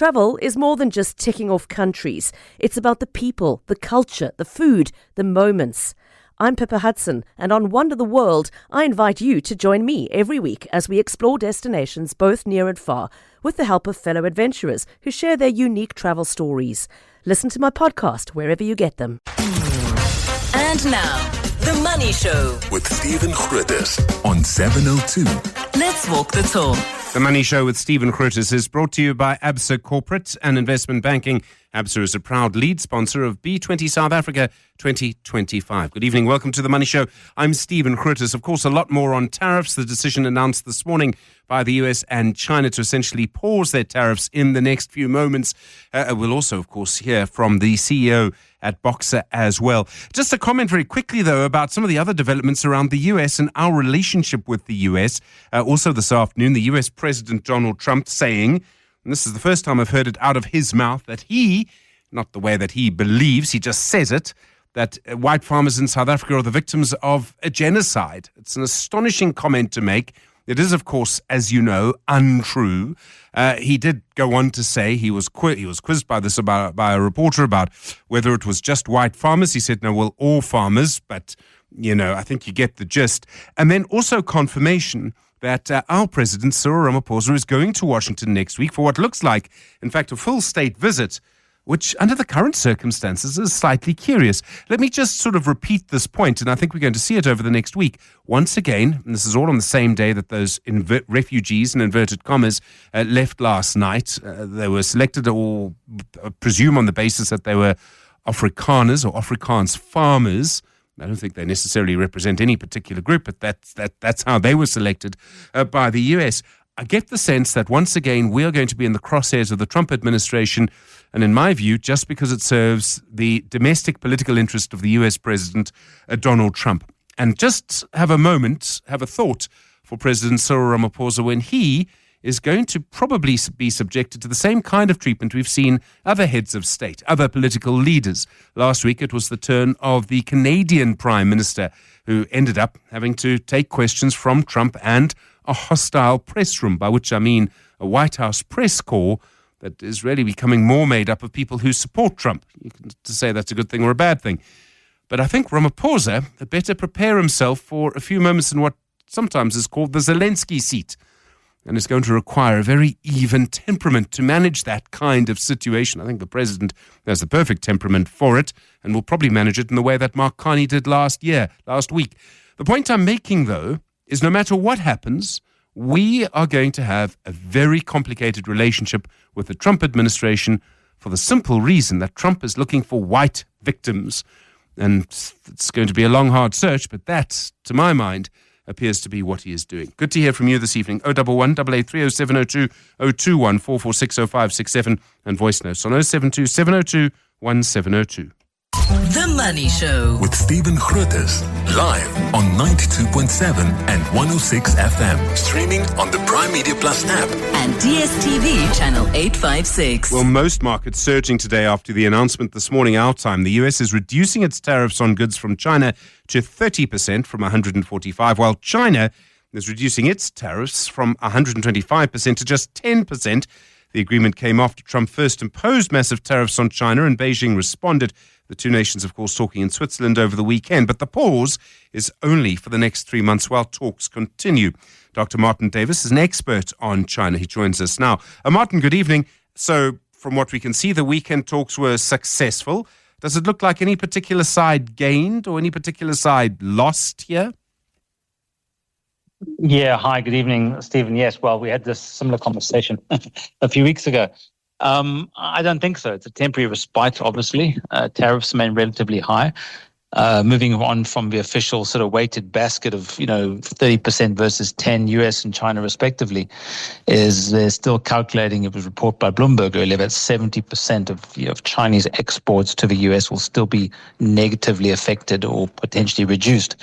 Travel is more than just ticking off countries. It's about the people, the culture, the food, the moments. I'm Pippa Hudson, and on Wonder the World, I invite you to join me every week as we explore destinations both near and far, with the help of fellow adventurers who share their unique travel stories. Listen to my podcast wherever you get them. And now, The Money Show with Stephen Grootes on 702. Let's walk the talk. The Money Show with Stephen Grootes is brought to you by ABSA Corporate and Investment Banking. ABSA is a proud lead sponsor of B20 South Africa 2025. Good evening. Welcome to The Money Show. I'm Stephen Grootes. Of course, a lot more on tariffs. The decision announced this morning by the US and China to essentially pause their tariffs in the next few moments. We'll also, of course, hear from the CEO at Boxer as well. Just a comment very quickly, though, about some of the other developments around the US and our relationship with the US. Also this afternoon, the US President Donald Trump saying, and this is the first time I've heard it out of his mouth, that he, not the way that he believes, he just says it, that white farmers in South Africa are the victims of a genocide. It's an astonishing comment to make. It is, of course, as you know, untrue. He did go on to say he was quizzed by a reporter about whether it was just white farmers. He said, no, well, all farmers, but, you know, I think you get the gist. And then also confirmation that our president, Cyril Ramaphosa, is going to Washington next week for what looks like, in fact, a full state visit, which under the current circumstances is slightly curious. Let me just sort of repeat this point, and I think we're going to see it over the next week. Once again, and this is all on the same day that those refugees, in inverted commas, left last night. They were selected, or presume on the basis that they were Afrikaners or Afrikaans farmers. I don't think they necessarily represent any particular group, but that's how they were selected by the US. I get the sense that once again we are going to be in the crosshairs of the Trump administration, and in my view, just because it serves the domestic political interest of the US President Donald Trump. And just have a thought for President Cyril Ramaphosa when he is going to probably be subjected to the same kind of treatment we've seen other heads of state, other political leaders. Last week it was the turn of the Canadian Prime Minister, who ended up having to take questions from Trump and a hostile press room, by which I mean a White House press corps that is really becoming more made up of people who support Trump. You can say that's a good thing or a bad thing. But I think Ramaphosa had better prepare himself for a few moments in what sometimes is called the Zelensky seat, and it's going to require a very even temperament to manage that kind of situation. I think the president has the perfect temperament for it and will probably manage it in the way that Mark Carney did last week. The point I'm making, though, is no matter what happens, we are going to have a very complicated relationship with the Trump administration for the simple reason that Trump is looking for white victims. And it's going to be a long, hard search, but that, to my mind, appears to be what he is doing. Good to hear from you this evening. 011 883 0702 021 446 0567 and voice notes on 072 702 1702. The Money Show With Stephen Grootes, live on 92.7 and 106 FM. Streaming on the Prime Media Plus app. and DSTV channel 856. Well, most markets surging today after the announcement this morning our time. The US is reducing its tariffs on goods from China to 30% from 145%, while China is reducing its tariffs from 125% to just 10%. The agreement came after Trump first imposed massive tariffs on China, and Beijing responded. The two nations, of course, talking in Switzerland over the weekend. But the pause is only for the next 3 months while talks continue. Dr. Martyn Davies is an expert on China. He joins us now. Martyn, good evening. So, from what we can see, the weekend talks were successful. Does it look like any particular side gained or any particular side lost here? Yeah, hi, good evening, Stephen. Yes, well, we had this similar conversation a few weeks ago. I don't think so. It's a temporary respite, obviously. Tariffs remain relatively high. Moving on from the official sort of weighted basket of, 30% versus 10 US and China respectively, is they're still calculating, it was reported by Bloomberg earlier, that 70% of Chinese exports to the US will still be negatively affected or potentially reduced.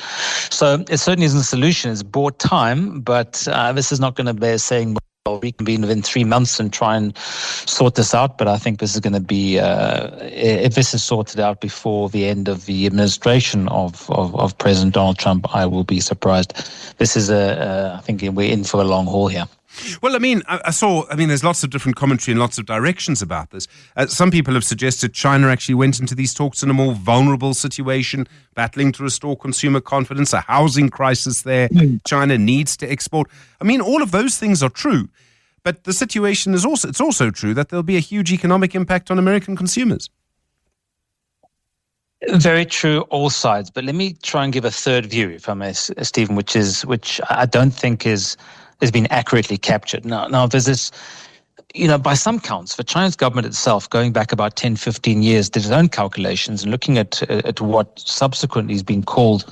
So it certainly isn't a solution. It's bought time, but this is not going to bear saying, well, reconvene within 3 months and try and sort this out. But I think this is going to be, if this is sorted out before the end of the administration of President Donald Trump, I will be surprised. This is I think we're in for a long haul here. Well, I saw, there's lots of different commentary and lots of directions about this. Some people have suggested China actually went into these talks in a more vulnerable situation, battling to restore consumer confidence, a housing crisis there. China needs to export. All of those things are true. But the situation is it's also true that there'll be a huge economic impact on American consumers. Very true, all sides. But let me try and give a third view, if I may, Stephen, which I don't think has been accurately captured. Now there's this, by some counts, for China's government itself, going back about 10, 15 years, did its own calculations and looking at what subsequently has been called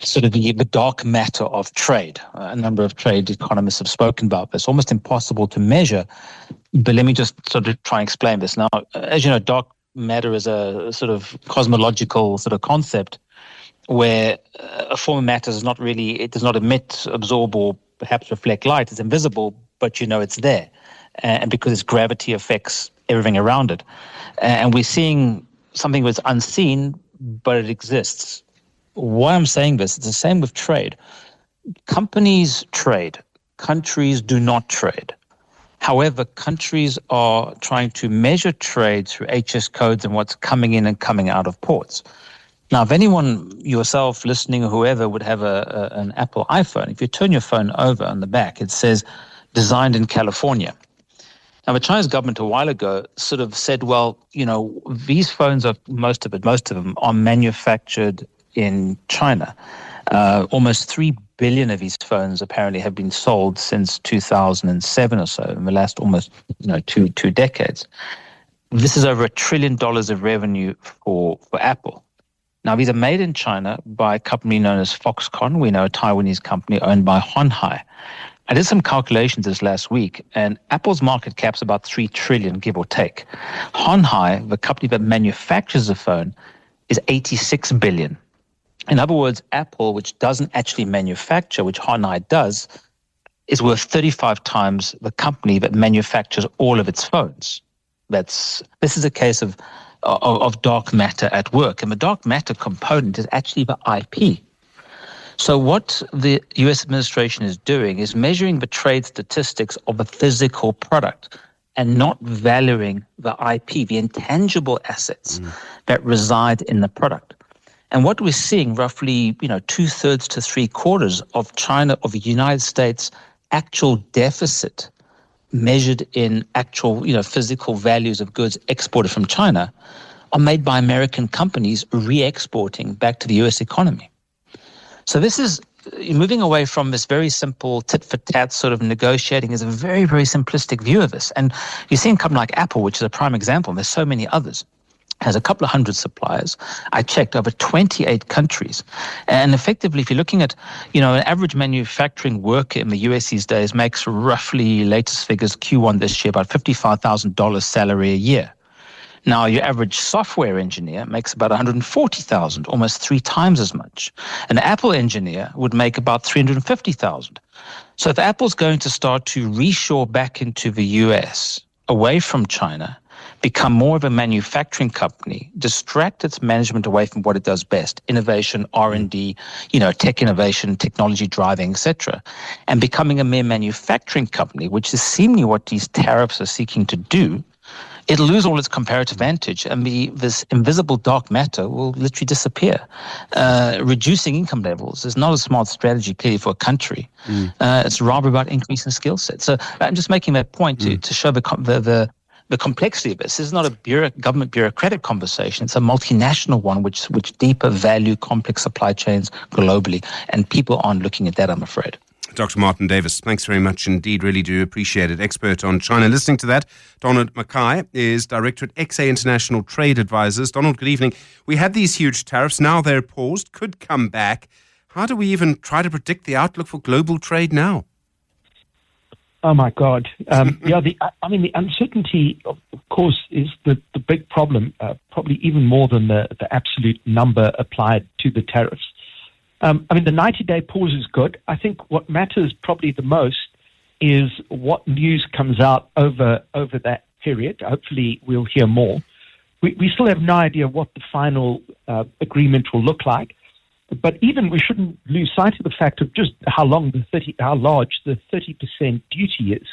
sort of the dark matter of trade. A number of trade economists have spoken about this. Almost impossible to measure. But let me just sort of try and explain this. Now, as you know, dark matter is a sort of cosmological sort of concept where a form of matter is not really, it does not emit, absorb, or perhaps reflect light. It's invisible, but it's there. And because its gravity affects everything around it. And we're seeing something that's unseen, but it exists. Why I'm saying this, it's the same with trade. Companies trade. Countries do not trade. However, countries are trying to measure trade through HS codes and what's coming in and coming out of ports. Now, if anyone, yourself, listening, or whoever, would have an Apple iPhone, if you turn your phone over on the back, it says, designed in California. Now, the Chinese government a while ago sort of said, well, these phones are, most of them are manufactured in China. Almost 3 billion of these phones apparently have been sold since 2007 or so, in the last almost two decades. This is over $1 trillion of revenue for Apple. Now, these are made in China by a company known as Foxconn. We know a Taiwanese company owned by Honhai. I did some calculations this last week, and Apple's market cap's about 3 trillion, give or take. Honhai, the company that manufactures the phone, is 86 billion. In other words, Apple, which doesn't actually manufacture, which Honhai does, is worth 35 times the company that manufactures all of its phones. This is a case of dark matter at work. And the dark matter component is actually the IP. So what the US administration is doing is measuring the trade statistics of a physical product and not valuing the IP, the intangible assets that reside in the product. And what we're seeing, roughly, 2/3 to 3/4 of China, of the United States' actual deficit measured in actual, physical values of goods exported from China are made by American companies re-exporting back to the US economy. So this is moving away from this very simple tit-for-tat sort of negotiating is a very, very simplistic view of this. And you see a company like Apple, which is a prime example, and there's so many others, has a couple of hundred suppliers. I checked over 28 countries. And effectively, if you're looking at, an average manufacturing worker in the US these days makes roughly, latest figures, Q1 this year, about $55,000 salary a year. Now, your average software engineer makes about $140,000, almost 3 times as much. An Apple engineer would make about $350,000. So if Apple's going to start to reshore back into the US, away from China, become more of a manufacturing company, distract its management away from what it does best, innovation, R&D, tech innovation, technology driving, etc., and becoming a mere manufacturing company, which is seemingly what these tariffs are seeking to do, it'll lose all its comparative advantage, and this invisible dark matter will literally disappear. Reducing income levels is not a smart strategy, clearly, for a country. It's rather about increasing skill sets. So I'm just making that point to show the complexity of this. This is not a government bureaucratic conversation. It's a multinational one, which deeper value complex supply chains globally, and people aren't looking at that, I'm afraid. Dr. Martyn Davies, thanks very much indeed. Really do appreciate it. Expert on China. Listening to that, Donald MacKay is Director at XA International Trade Advisors. Donald, good evening. We had these huge tariffs. Now they're paused, could come back. How do we even try to predict the outlook for global trade now? Oh, my God. The uncertainty, of course, is the big problem, probably even more than the absolute number applied to the tariffs. The 90-day pause is good. I think what matters probably the most is what news comes out over that period. Hopefully, we'll hear more. We still have no idea what the final agreement will look like. But even we shouldn't lose sight of the fact of just how large the 30% duty is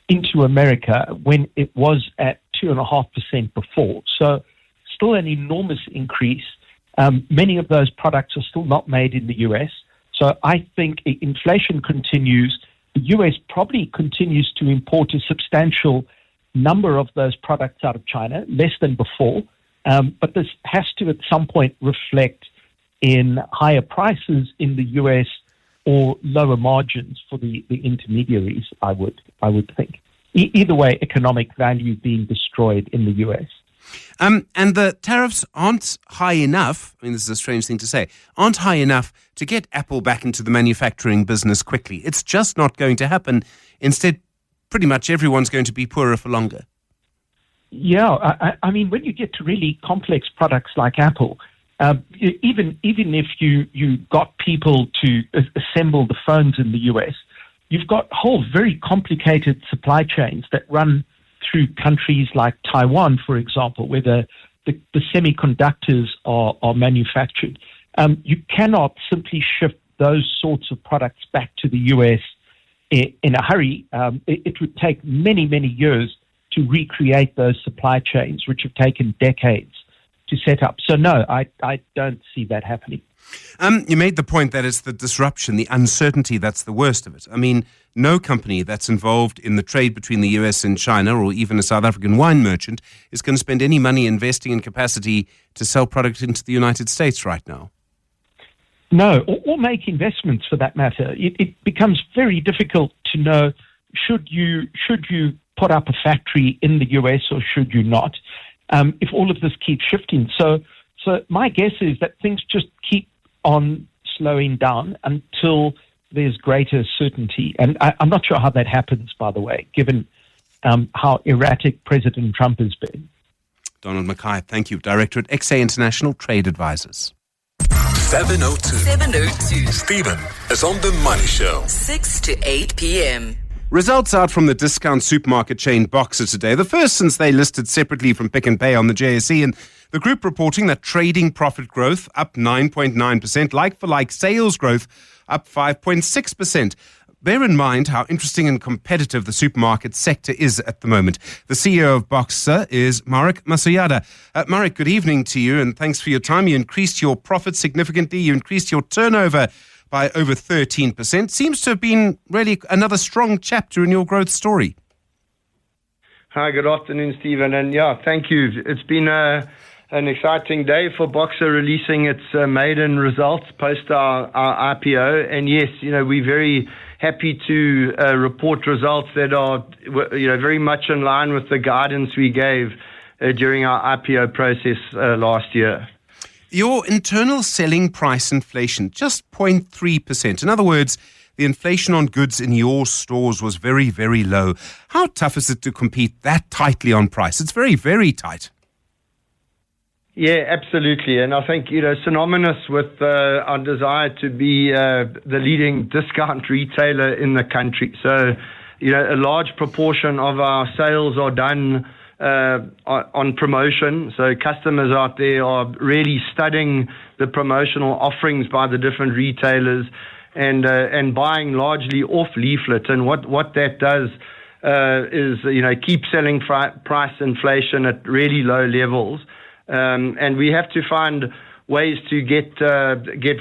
into America when it was at 2.5% before. So still an enormous increase. Many of those products are still not made in the US. So I think inflation continues. The US probably continues to import a substantial number of those products out of China, less than before. But this has to at some point reflect in higher prices in the US or lower margins for the intermediaries, I would think. Either way, economic value being destroyed in the US. And the tariffs aren't high enough, I mean, this is a strange thing to say, aren't high enough to get Apple back into the manufacturing business quickly. It's just not going to happen. Instead, pretty much everyone's going to be poorer for longer. Yeah, I mean, when you get to really complex products like Apple, even if you got people to assemble the phones in the US, you've got whole very complicated supply chains that run through countries like Taiwan, for example, where the semiconductors are manufactured. You cannot simply shift those sorts of products back to the US in a hurry. It would take many, many years to recreate those supply chains, which have taken decades to set up. So no, I don't see that happening. You made the point that it's the disruption, the uncertainty that's the worst of it. I mean, no company that's involved in the trade between the US and China, or even a South African wine merchant, is going to spend any money investing in capacity to sell product into the United States right now. No, or make investments for that matter. It becomes very difficult to know, should you put up a factory in the US or should you not, if all of this keeps shifting. So my guess is that things just keep on slowing down until there's greater certainty. And I'm not sure how that happens, by the way, given how erratic President Trump has been. Donald MacKay, thank you. Director at MacKay International Trade Advisors. 7:02. Stephen is on The Money Show. 6 to 8 p.m. Results out from the discount supermarket chain Boxer today, the first since they listed separately from Pick and Pay on the JSE, and the group reporting that trading profit growth up 9.9%, like-for-like sales growth up 5.6%. Bear in mind how interesting and competitive the supermarket sector is at the moment. The CEO of Boxer is Marek Masojada. Marek, good evening to you, and thanks for your time. You increased your profit significantly. You increased your turnover by over 13%. Seems to have been really another strong chapter in your growth story. Hi, good afternoon, Stephen. And yeah, thank you. It's been an exciting day for Boxer releasing its maiden results post our IPO. And yes, we're very happy to report results that are very much in line with the guidance we gave during our IPO process last year. Your internal selling price inflation, just 0.3%. In other words, the inflation on goods in your stores was very, very low. How tough is it to compete that tightly on price? It's very, very tight. Yeah, absolutely. And I think, synonymous with our desire to be the leading discount retailer in the country. So, a large proportion of our sales are done on promotion. So customers out there are really studying the promotional offerings by the different retailers and buying largely off leaflet. And what that does is keep selling price inflation at really low levels. And we have to find ways to get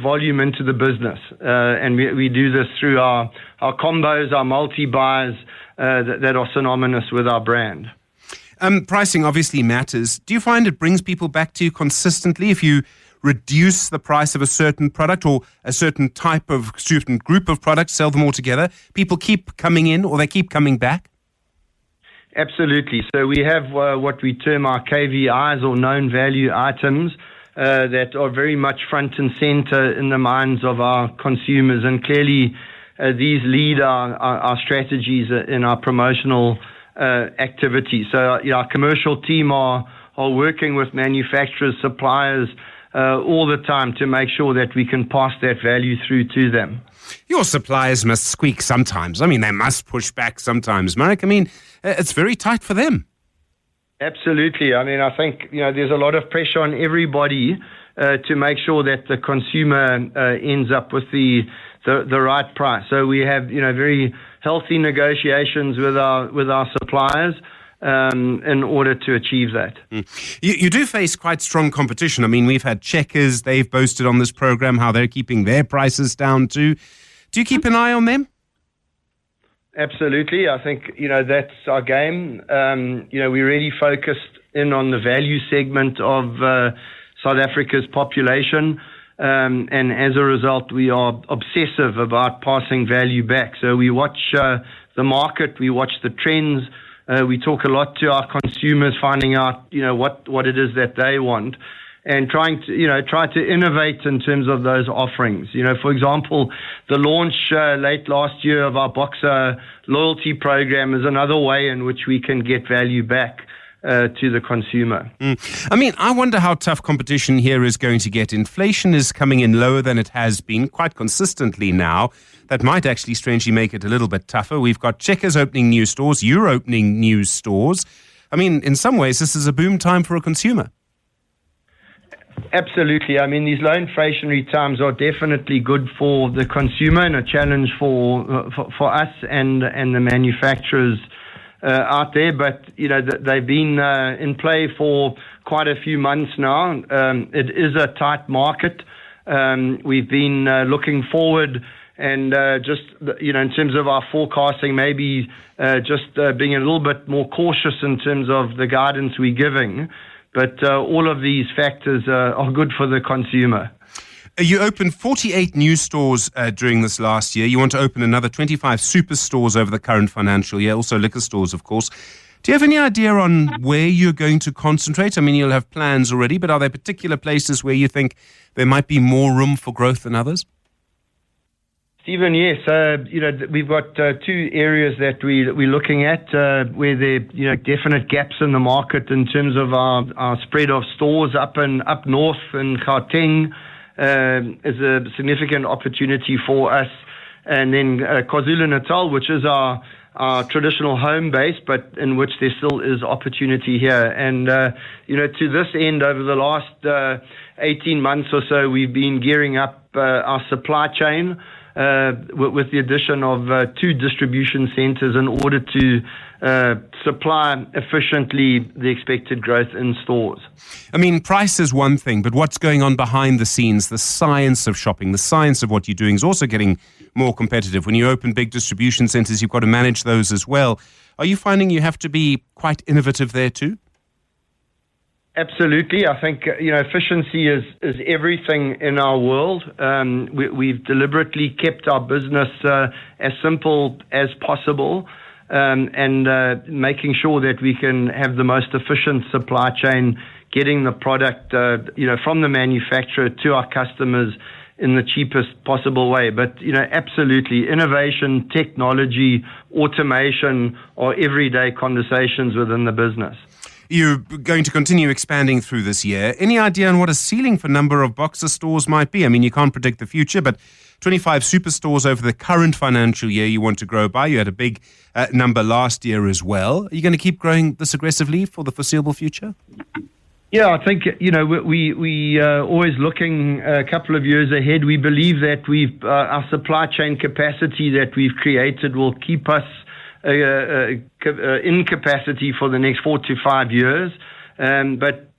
volume into the business. And we do this through our combos, our multi-buys that are synonymous with our brand. Pricing obviously matters. Do you find it brings people back to you consistently if you reduce the price of a certain product or a certain group of products, sell them all together? People keep coming in or they keep coming back? Absolutely. So we have what we term our KVIs or known value items that are very much front and center in the minds of our consumers. And clearly these lead our strategies in our promotional activity. So our commercial team are working with manufacturers, suppliers all the time to make sure that we can pass that value through to them. Your suppliers must squeak sometimes. I mean, they must push back sometimes, Marek. I mean, it's very tight for them. Absolutely. I mean, I think, there's a lot of pressure on everybody to make sure that the consumer ends up with the right price. So we have, very healthy negotiations with our suppliers in order to achieve that. You do face quite strong competition. I mean, we've had Checkers. They've boasted on this program how they're keeping their prices down too. Do you keep an eye on them? Absolutely. I think, that's our game. We really focused in on the value segment of South Africa's population. And as a result, we are obsessive about passing value back. So we watch the market, we watch the trends. We talk a lot to our consumers, finding out, what it is that they want, and try to innovate in terms of those offerings. For example, the launch late last year of our Boxer loyalty program is another way in which we can get value back to the consumer. I mean, I wonder how tough competition here is going to get. Inflation is coming in lower than it has been quite consistently now. That might actually strangely make it a little bit tougher. We've got Checkers opening new stores, you're opening new stores. I mean, in some ways, this is a boom time for a consumer. Absolutely. I mean, these low inflationary times are definitely good for the consumer and a challenge for us and the manufacturers out there. But, they've been in play for quite a few months now. It is a tight market. We've been looking forward and in terms of our forecasting, maybe being a little bit more cautious in terms of the guidance we're giving. But all of these factors are good for the consumer. You opened 48 new stores during this last year. You want to open another 25 super stores over the current financial year, also liquor stores, of course. Do you have any idea on where you're going to concentrate? I mean, you'll have plans already, but are there particular places where you think there might be more room for growth than others? Stephen, yes. We've got two areas that we're looking at where there are definite gaps in the market in terms of our spread of stores up north in Gauteng is a significant opportunity for us. And then KwaZulu-Natal, which is our traditional home base, but in which there still is opportunity here. And, to this end, over the last 18 months or so, we've been gearing up our supply chain with the addition of 2 distribution centers in order to supply efficiently the expected growth in stores. I mean, price is one thing, but what's going on behind the scenes, the science of shopping, the science of what you're doing is also getting more competitive. When you open big distribution centers, you've got to manage those as well. Are you finding you have to be quite innovative there too? Absolutely. I think, efficiency is everything in our world. We've deliberately kept our business as simple as possible and making sure that we can have the most efficient supply chain, getting the product, from the manufacturer to our customers in the cheapest possible way. But, absolutely, innovation, technology, automation are everyday conversations within the business. You're going to continue expanding through this year. Any idea on what a ceiling for number of Boxer stores might be? I mean, you can't predict the future, but 25 superstores over the current financial year you want to grow by. You had a big number last year as well. Are you going to keep growing this aggressively for the foreseeable future? Yeah, I think, we always looking a couple of years ahead. We believe that our supply chain capacity that we've created will keep us in capacity for the next 4 to 5 years. But,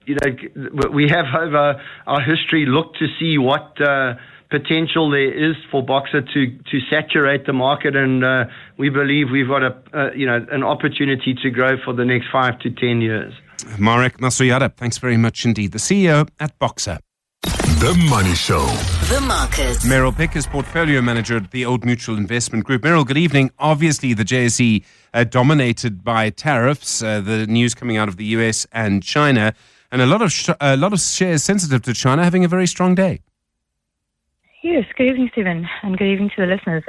we have over our history looked to see what potential there is for Boxer to saturate the market. And we believe we've got an opportunity to grow for the next 5 to 10 years. Marek Masojada, thanks very much indeed. The CEO at Boxer. The Money Show. The market. Meryl Pick is portfolio manager at the Old Mutual Investment Group. Meryl, good evening. Obviously, the JSE dominated by tariffs, the news coming out of the US and China, and a lot of shares sensitive to China having a very strong day. Yes, good evening, Stephen, and good evening to the listeners.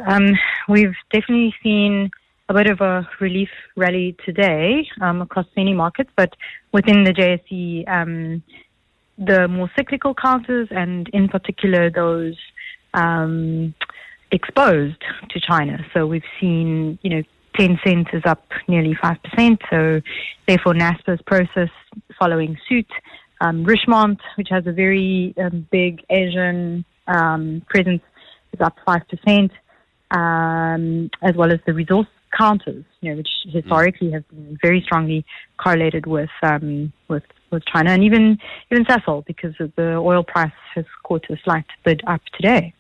We've definitely seen a bit of a relief rally today across many markets, but within the JSE, the more cyclical counters, and in particular those exposed to China. So we've seen, Tencent is up nearly 5%, so therefore NASPA's process following suit. Richemont, which has a very big Asian presence, is up 5%, as well as the resource counters, which historically have been very strongly correlated with China, and even Sasol, because of the oil price has caught a slight bid up today.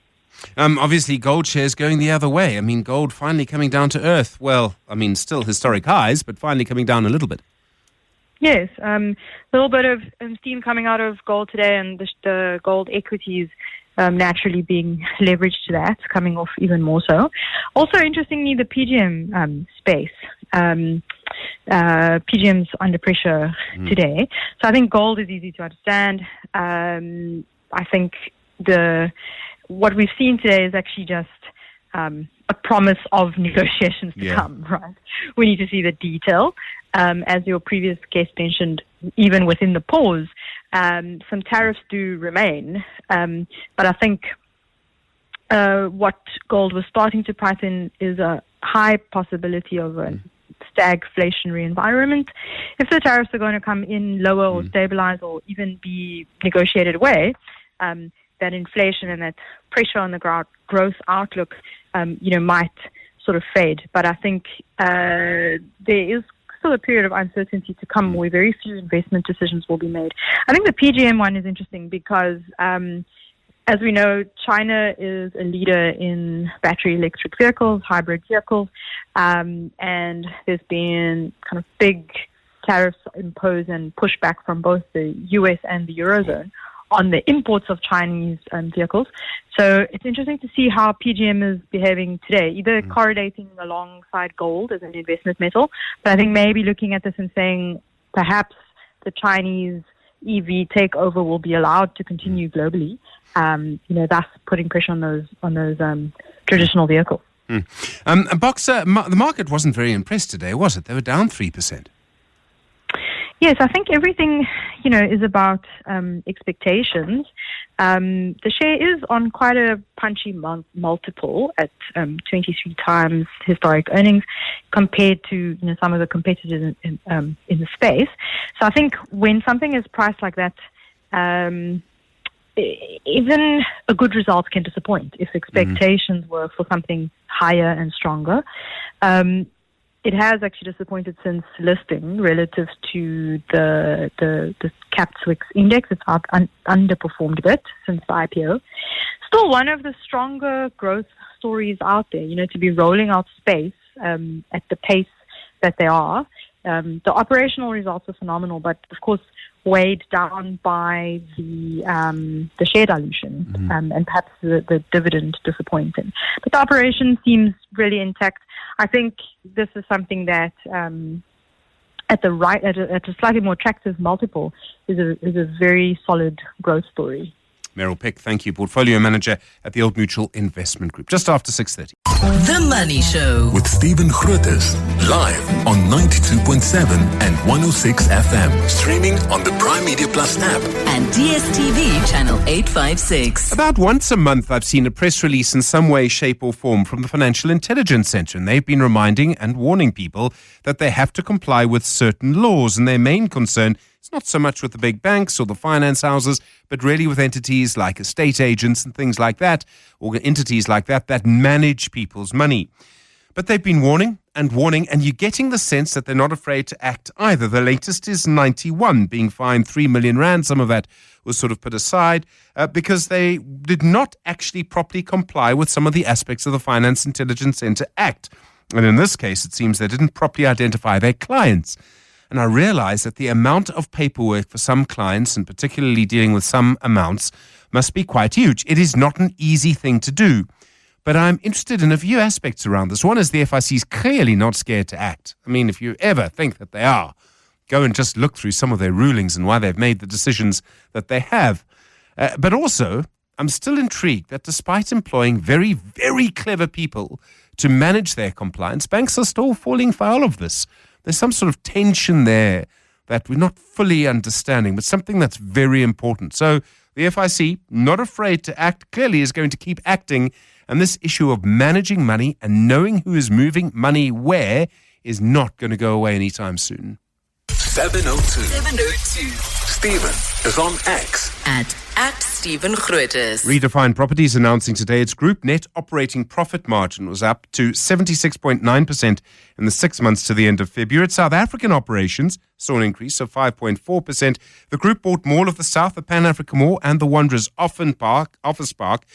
Obviously, gold shares going the other way. I mean, gold finally coming down to earth. Well, I mean, still historic highs, but finally coming down a little bit. Yes, a little bit of steam coming out of gold today, and the gold equities naturally being leveraged to that, coming off even more so. Also, interestingly, the PGM space. PGM's under pressure today. So I think gold is easy to understand. I think what we've seen today is actually just a promise of negotiations to come, right? We need to see the detail. As your previous guest mentioned, even within the pause, some tariffs do remain. But I think what gold was starting to price in is a high possibility of a stagflationary environment. If the tariffs are going to come in lower or stabilize or even be negotiated away, that inflation and that pressure on the growth outlook, might sort of fade. But I think there is still a period of uncertainty to come where very few investment decisions will be made. I think the PGM one is interesting because, as we know, China is a leader in battery electric vehicles, hybrid vehicles, and there's been kind of big tariffs imposed and pushback from both the US and the Eurozone on the imports of Chinese vehicles. So it's interesting to see how PGM is behaving today, either correlating alongside gold as an investment metal, but I think maybe looking at this and saying perhaps the Chinese EV takeover will be allowed to continue globally, thus putting pressure on those traditional vehicles. Boxer, the market wasn't very impressed today, was it? They were down 3%. Yes, I think everything, is about expectations. The share is on quite a punchy multiple at 23 times historic earnings compared to some of the competitors in the space. So I think when something is priced like that, even a good result can disappoint if expectations were for something higher and stronger. It has actually disappointed since listing relative to the capped Swix index. It's underperformed a bit since the IPO. Still one of the stronger growth stories out there, to be rolling out space at the pace that they are. The operational results are phenomenal, but of course weighed down by the share dilution and perhaps the dividend disappointing. But the operation seems really intact. I think this is something that at a slightly more attractive multiple is a very solid growth story. Meryl Pick, thank you. Portfolio Manager at the Old Mutual Investment Group. Just after 6:30. The Money Show. With Stephen Grootes, live on 92.7 and 106 FM. Streaming on the Prime Media Plus app. And DSTV channel 856. About once a month, I've seen a press release in some way, shape or form from the Financial Intelligence Centre, and they've been reminding and warning people that they have to comply with certain laws, and their main concern is not so much with the big banks or the finance houses, but really with entities like estate agents and things like that, or entities like that manage people's money. But they've been warning, and you're getting the sense that they're not afraid to act either. The latest is 91 being fined 3 million rand. Some of that was sort of put aside because they did not actually properly comply with some of the aspects of the Finance Intelligence Centre Act. And in this case, it seems they didn't properly identify their clients. And I realize that the amount of paperwork for some clients, and particularly dealing with some amounts, must be quite huge. It is not an easy thing to do. But I'm interested in a few aspects around this. One is the FIC is clearly not scared to act. I mean, if you ever think that they are, go and just look through some of their rulings and why they've made the decisions that they have. But also, I'm still intrigued that despite employing very, very clever people to manage their compliance, banks are still falling foul of this. There's some sort of tension there that we're not fully understanding, but something that's very important. So the FIC, not afraid to act, clearly is going to keep acting And this issue of managing money and knowing who is moving money where is not going to go away anytime soon. 702. Stephen is on X. At Stephen Grootes. Redefine Properties announcing today its group net operating profit margin was up to 76.9% in the 6 months to the end of February. Its South African operations saw an increase of 5.4%. The group bought Mall of the South, the Pan Africa Mall, and the Wanderers Office Park.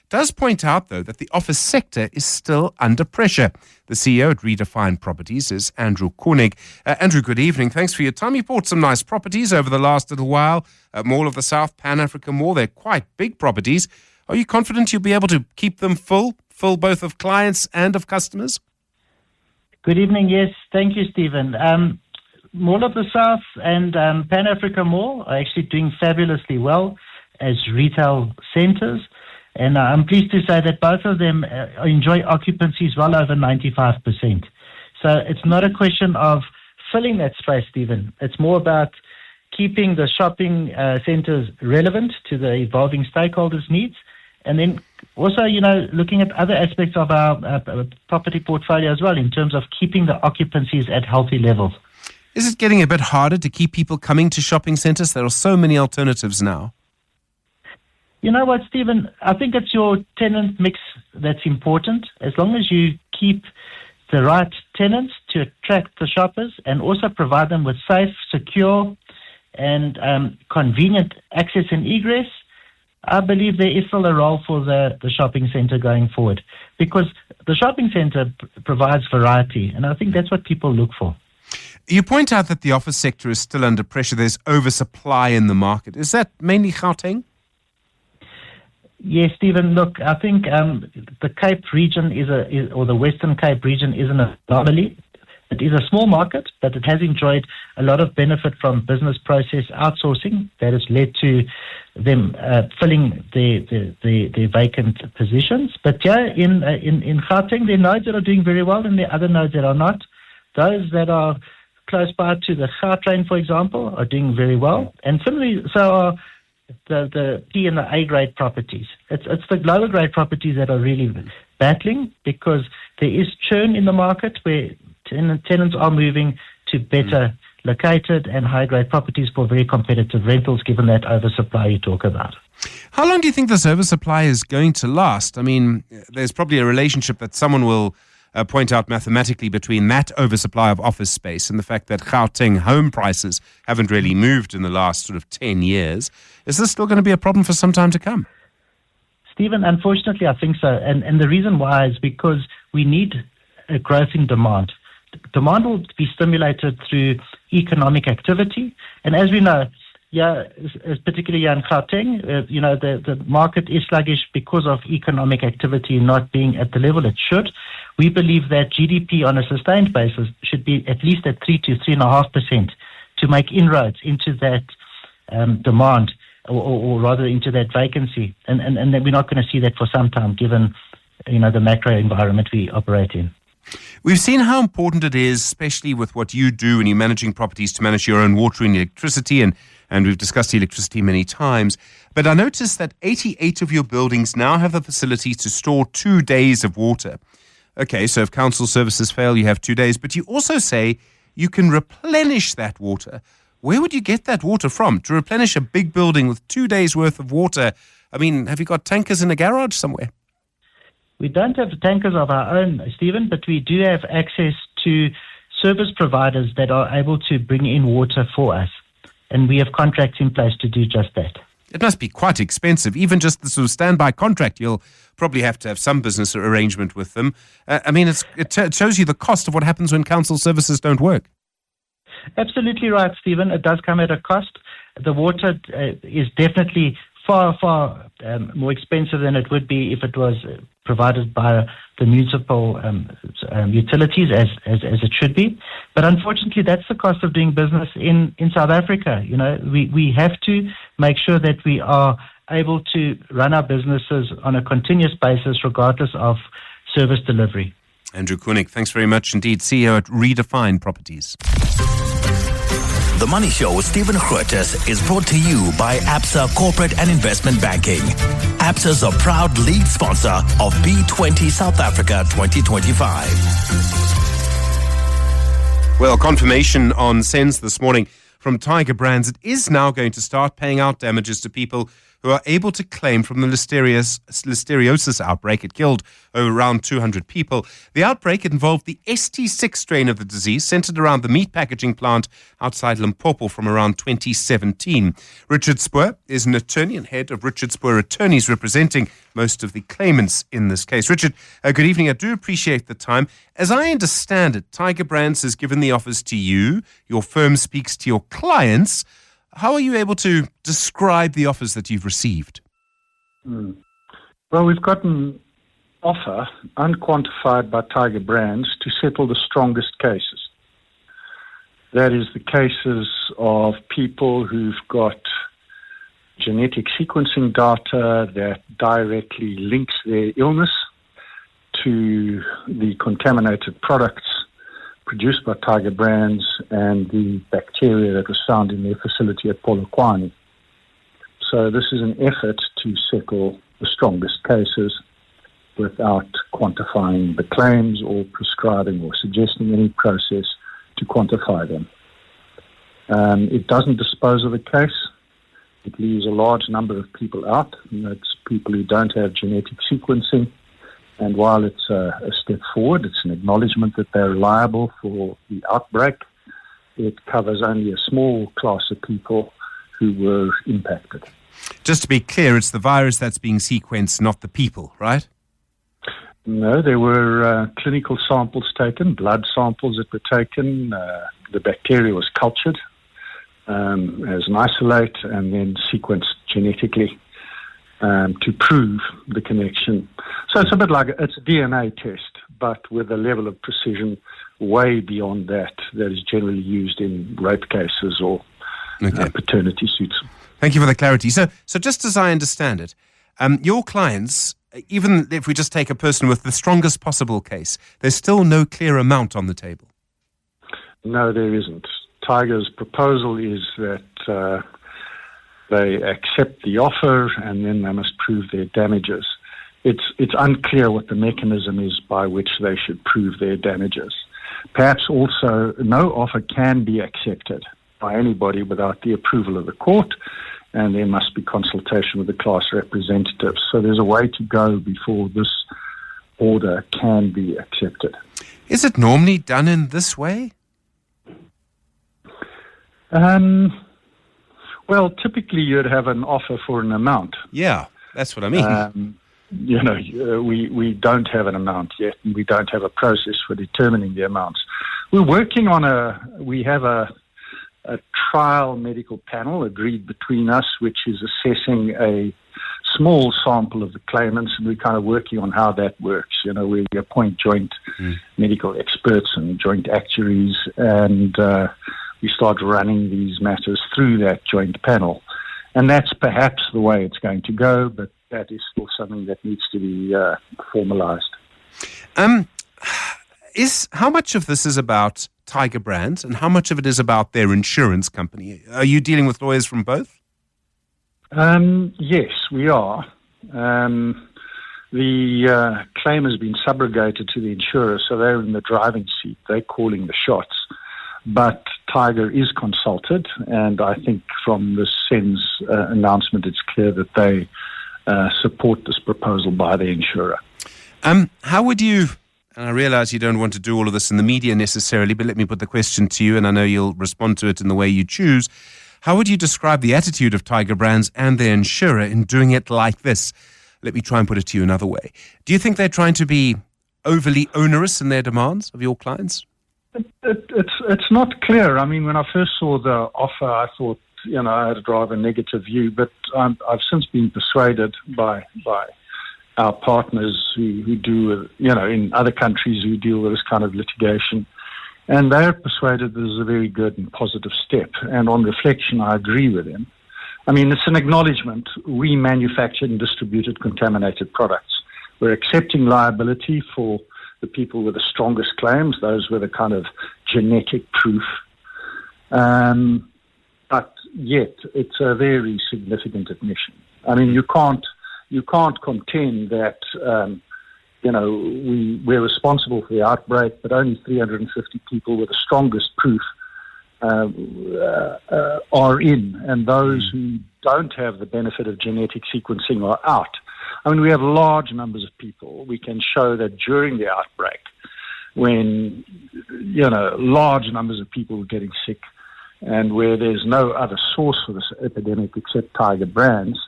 Does point out, though, that the office sector is still under pressure. The CEO at Redefine Properties is Andrew Koenig. Andrew, good evening. Thanks for your time. You bought some nice properties over the last little while. Mall of the South, Pan Africa Mall, they're quite big properties. Are you confident you'll be able to keep them full both of clients and of customers? Good evening. Yes, thank you, Stephen. Mall of the South and Pan Africa Mall are actually doing fabulously well as retail centres. And I'm pleased to say that both of them enjoy occupancies well over 95%. So it's not a question of filling that space, Stephen. It's more about keeping the shopping centres relevant to the evolving stakeholders' needs. And then also, looking at other aspects of our property portfolio as well in terms of keeping the occupancies at healthy levels. Is it getting a bit harder to keep people coming to shopping centres? There are so many alternatives now. You know what, Stephen? I think it's your tenant mix that's important. As long as you keep the right tenants to attract the shoppers and also provide them with safe, secure, and convenient access and egress, I believe there is still a role for the shopping centre going forward, because the shopping centre provides variety, and I think that's what people look for. You point out that the office sector is still under pressure. There's oversupply in the market. Is that mainly Gauteng? Yes, Stephen. Look, I think the Cape region or the Western Cape region is an anomaly. It is a small market, but it has enjoyed a lot of benefit from business process outsourcing that has led to them filling their vacant positions. But yeah, in Gauteng, there are nodes that are doing very well, and there are other nodes that are not. Those that are close by to the Gautrain, for example, are doing very well, and similarly, so are the P and the A grade properties. It's the lower grade properties that are really battling, because there is churn in the market where tenants are moving to better located and high grade properties for very competitive rentals, given that oversupply you talk about. How long do you think this oversupply is going to last? I mean, there's probably a relationship that someone will point out mathematically between that oversupply of office space and the fact that Gauteng home prices haven't really moved in the last sort of 10 years. Is this still going to be a problem for some time to come? Stephen, unfortunately, I think so. And the reason why is because we need a growth in demand. Demand will be stimulated through economic activity. And as we know, particularly in Gauteng, the market is sluggish because of economic activity not being at the level it should. We believe that GDP on a sustained basis should be at least at 3 to 3.5% to make inroads into that demand, or rather into that vacancy. And then we're not going to see that for some time, given the macro environment we operate in. We've seen how important it is, especially with what you do when you're managing properties, to manage your own water and electricity, and we've discussed electricity many times. But I noticed that 88 of your buildings now have the facility to store 2 days of water. Okay, so if council services fail, you have 2 days, but you also say you can replenish that water. Where would you get that water from to replenish a big building with 2 days worth of water? I mean, have you got tankers in a garage somewhere? We don't have tankers of our own, Stephen, but we do have access to service providers that are able to bring in water for us. And we have contracts in place to do just that. It must be quite expensive. Even just the sort of standby contract, you'll probably have to have some business arrangement with them. It shows you the cost of what happens when council services don't work. Absolutely right, Stephen. It does come at a cost. The water is definitely far more expensive than it would be if it was provided by the municipal utilities as it should be. But unfortunately, that's the cost of doing business in South Africa. We have to make sure that we are able to run our businesses on a continuous basis, regardless of service delivery. Andrew Koenig, thanks very much indeed, CEO at Redefine Properties. The Money Show with Stephen Grootes is brought to you by Absa Corporate and Investment Banking. Absa is a proud lead sponsor of B20 South Africa 2025. Well, confirmation on SENS this morning from Tiger Brands. It is now going to start paying out damages to people who are able to claim from the listeriosis outbreak. It killed around 200 people. The outbreak involved the ST6 strain of the disease, centered around the meat packaging plant outside Limpopo from around 2017. Richard Spoor is an attorney and head of Richard Spoor Attorneys, representing most of the claimants in this case. Richard, good evening. I do appreciate the time. As I understand it, Tiger Brands has given the offers to you. Your firm speaks to your clients. How are you able to describe the offers that you've received? Well, we've got an offer, unquantified by Tiger Brands, to settle the strongest cases. That is the cases of people who've got genetic sequencing data that directly links their illness to the contaminated products produced by Tiger Brands and the bacteria that was found in their facility at Polokwane. So this is an effort to settle the strongest cases without quantifying the claims or prescribing or suggesting any process to quantify them. It doesn't dispose of the case. It leaves a large number of people out, and that's people who don't have genetic sequencing. And while it's a step forward, it's an acknowledgement that they're liable for the outbreak. It covers only a small class of people who were impacted. Just to be clear, it's the virus that's being sequenced, not the people, right? No, there were clinical samples taken, blood samples that were taken. The bacteria was cultured as an isolate and then sequenced genetically to prove the connection. So it's a bit like it's a DNA test, but with a level of precision way beyond that is generally used in rape cases or paternity suits. Thank you for the clarity. So just as I understand it, your clients, even if we just take a person with the strongest possible case, there's still no clear amount on the table. No, there isn't. Tiger's proposal is that they accept the offer and then they must prove their damages. It's unclear what the mechanism is by which they should prove their damages. Perhaps also no offer can be accepted by anybody without the approval of the court, and there must be consultation with the class representatives. So there's a way to go before this order can be accepted. Is it normally done in this way? Well, typically you'd have an offer for an amount. Yeah, that's what I mean. We don't have an amount yet, and we don't have a process for determining the amounts. We're working on we have a trial medical panel agreed between us, which is assessing a small sample of the claimants, and we're kind of working on how that works. We appoint joint medical experts and joint actuaries, and we start running these matters through that joint panel. And that's perhaps the way it's going to go, but that is still something that needs to be formalized. How much of this is about Tiger Brands and how much of it is about their insurance company? Are you dealing with lawyers from both? Yes, we are. The claim has been subrogated to the insurer, so they're in the driving seat. They're calling the shots. But Tiger is consulted, and I think from the SENS announcement, it's clear that they support this proposal by the insurer. How would you, and I realize you don't want to do all of this in the media necessarily, but let me put the question to you, and I know you'll respond to it in the way you choose. How would you describe the attitude of Tiger Brands and their insurer in doing it like this? Let me try and put it to you another way. Do you think they're trying to be overly onerous in their demands of your clients? It's not clear. I mean, when I first saw the offer, I thought, I had a rather negative view, but I've since been persuaded by our partners who do, in other countries who deal with this kind of litigation, and they're persuaded this is a very good and positive step. And on reflection, I agree with them. I mean, it's an acknowledgement. We manufactured and distributed contaminated products. We're accepting liability for the people with the strongest claims, those with a kind of genetic proof. yet it's a very significant admission. I mean, you can't contend that we're responsible for the outbreak, but only 350 people with the strongest proof are in, and those who don't have the benefit of genetic sequencing are out. I mean, we have large numbers of people. We can show that during the outbreak, when large numbers of people were getting sick, and where there's no other source for this epidemic except Tiger Brands,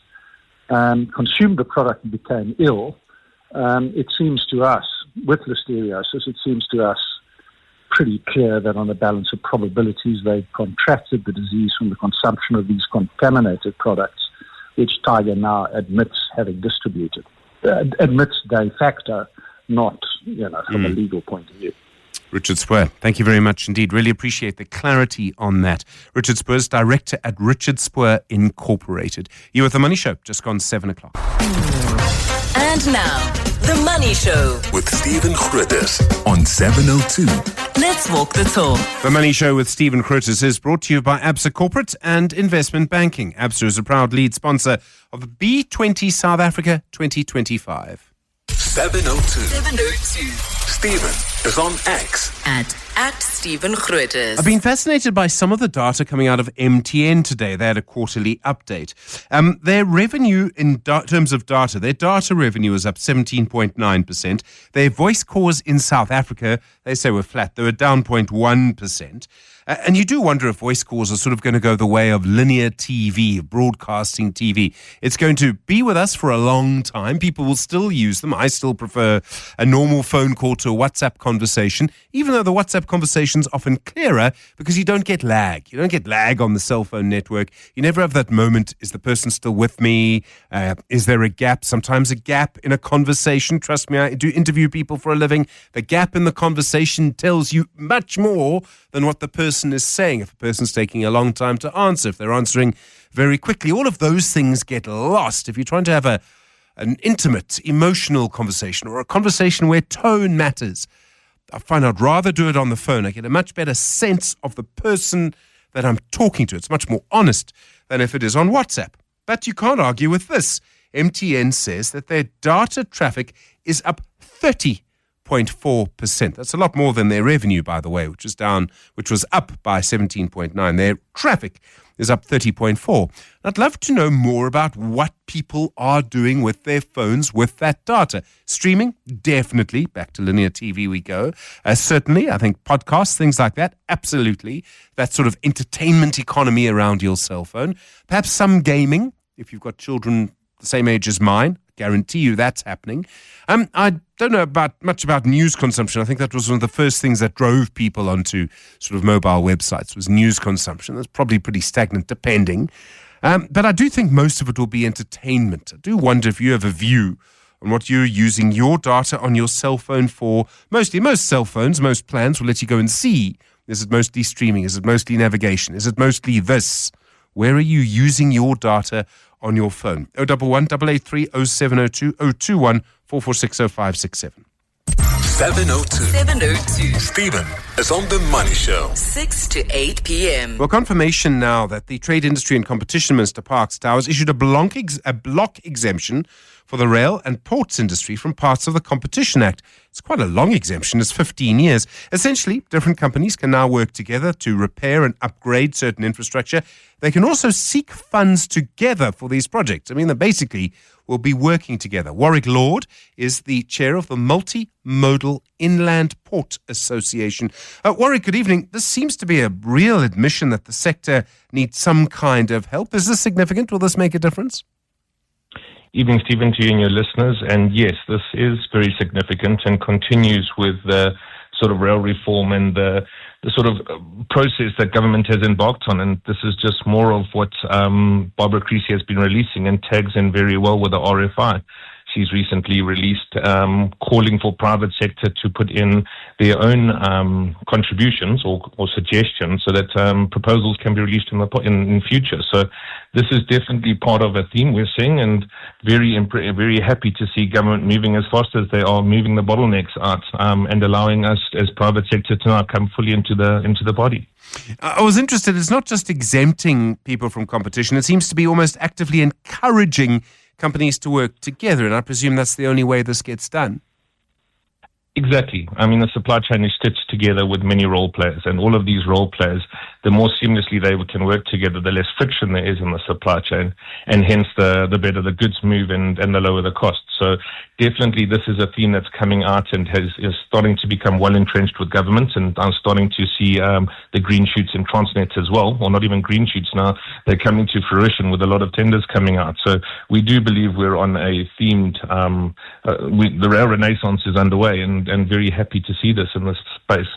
consumed the product and became ill. It seems to us, with listeriosis, it seems to us pretty clear that on the balance of probabilities, they contracted the disease from the consumption of these contaminated products, which Tiger now admits having distributed. Admits de facto, not from a legal point of view. Richard Spoor, thank you very much indeed. Really appreciate the clarity on that. Richard Spoor is director at Richard Spoor Incorporated. You with The Money Show, just gone 7 o'clock. And now, The Money Show with Stephen Grootes on 702. Let's walk the talk. The Money Show with Stephen Grootes is brought to you by Absa Corporate and Investment Banking. Absa is a proud lead sponsor of the B20 South Africa 2025. 702. Stephen is on X. At Stephen Grootes. I've been fascinated by some of the data coming out of MTN today. They had a quarterly update. Their revenue in terms of data, their data revenue is up 17.9%. Their voice calls in South Africa, they say were flat. They were down 0.1%. And you do wonder if voice calls are sort of going to go the way of linear TV, broadcasting TV. It's going to be with us for a long time. People will still use them. I still prefer a normal phone call to a WhatsApp conversation, even though the WhatsApp conversation's often clearer because you don't get lag. You don't get lag on the cell phone network. You never have that moment, is the person still with me? Is there a gap? Sometimes a gap in a conversation. Trust me, I do interview people for a living. The gap in the conversation tells you much more than what the person is saying. If a person's taking a long time to answer, if they're answering very quickly, all of those things get lost. If you're trying to have an intimate, emotional conversation or a conversation where tone matters, I find I'd rather do it on the phone. I get a much better sense of the person that I'm talking to. It's much more honest than if it is on WhatsApp. But you can't argue with this. MTN says that their data traffic is up 30.4%. That's a lot more than their revenue, by the way, which was up by 17.9%. Their traffic is up 30.4%. I'd love to know more about what people are doing with their phones with that data. Streaming, definitely. Back to linear TV we go. Certainly, I think podcasts, things like that, absolutely. That sort of entertainment economy around your cell phone. Perhaps some gaming, if you've got children the same age as mine. Guarantee you that's happening. I don't know much about news consumption. I think that was one of the first things that drove people onto sort of mobile websites was news consumption. That's probably pretty stagnant, depending. But I do think most of it will be entertainment. I do wonder if you have a view on what you're using your data on your cell phone for. Most cell phones, most plans will let you go and see. Is it mostly streaming? Is it mostly navigation? Is it mostly this? Where are you using your data on your phone? 011 883 0702 021 446 0567. 702. Stephen is on The Money Show. 6 to 8 p.m. Well, confirmation now that the Trade Industry and Competition Minister, Parks Towers, issued a block exemption for the rail and ports industry from parts of the Competition Act. It's quite a long exemption. It's 15 years. Essentially, different companies can now work together to repair and upgrade certain infrastructure. They can also seek funds together for these projects. I mean, they basically will be working together. Warwick Lord is the chair of the Multimodal Inland Port Association. Warwick, good evening. This seems to be a real admission that the sector needs some kind of help. Is this significant? Will this make a difference? Evening, Stephen, to you and your listeners. And yes, this is very significant and continues with the sort of rail reform and the sort of process that government has embarked on. And this is just more of what Barbara Creasy has been releasing and tags in very well with the RFI. he's recently released, calling for private sector to put in their own contributions or suggestions so that proposals can be released in future. So this is definitely part of a theme we're seeing, and very happy to see government moving as fast as they are, moving the bottlenecks out, and allowing us as private sector to now come fully into the body. I was interested, it's not just exempting people from competition, it seems to be almost actively encouraging companies to work together, and I presume that's the only way this gets done. Exactly. I mean, the supply chain is stitched together with many role players, and all of these role players, the more seamlessly they can work together, the less friction there is in the supply chain, and hence the better the goods move and the lower the cost. So definitely this is a theme that's coming out and is starting to become well entrenched with governments, and I'm starting to see the green shoots in Transnet as well, or not even green shoots now, they're coming to fruition with a lot of tenders coming out. So we do believe we're on a themed, the rail renaissance is underway, and very happy to see this in this space.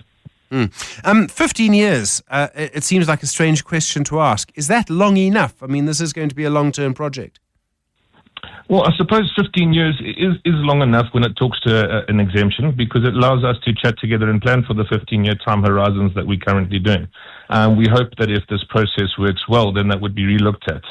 15 years, it seems like a strange question to ask. Is that long enough? I mean, this is going to be a long-term project. Well, I suppose 15 years is long enough when it talks to an exemption, because it allows us to chat together and plan for the 15-year time horizons that we're currently doing. We hope that if this process works well, then that would be relooked at,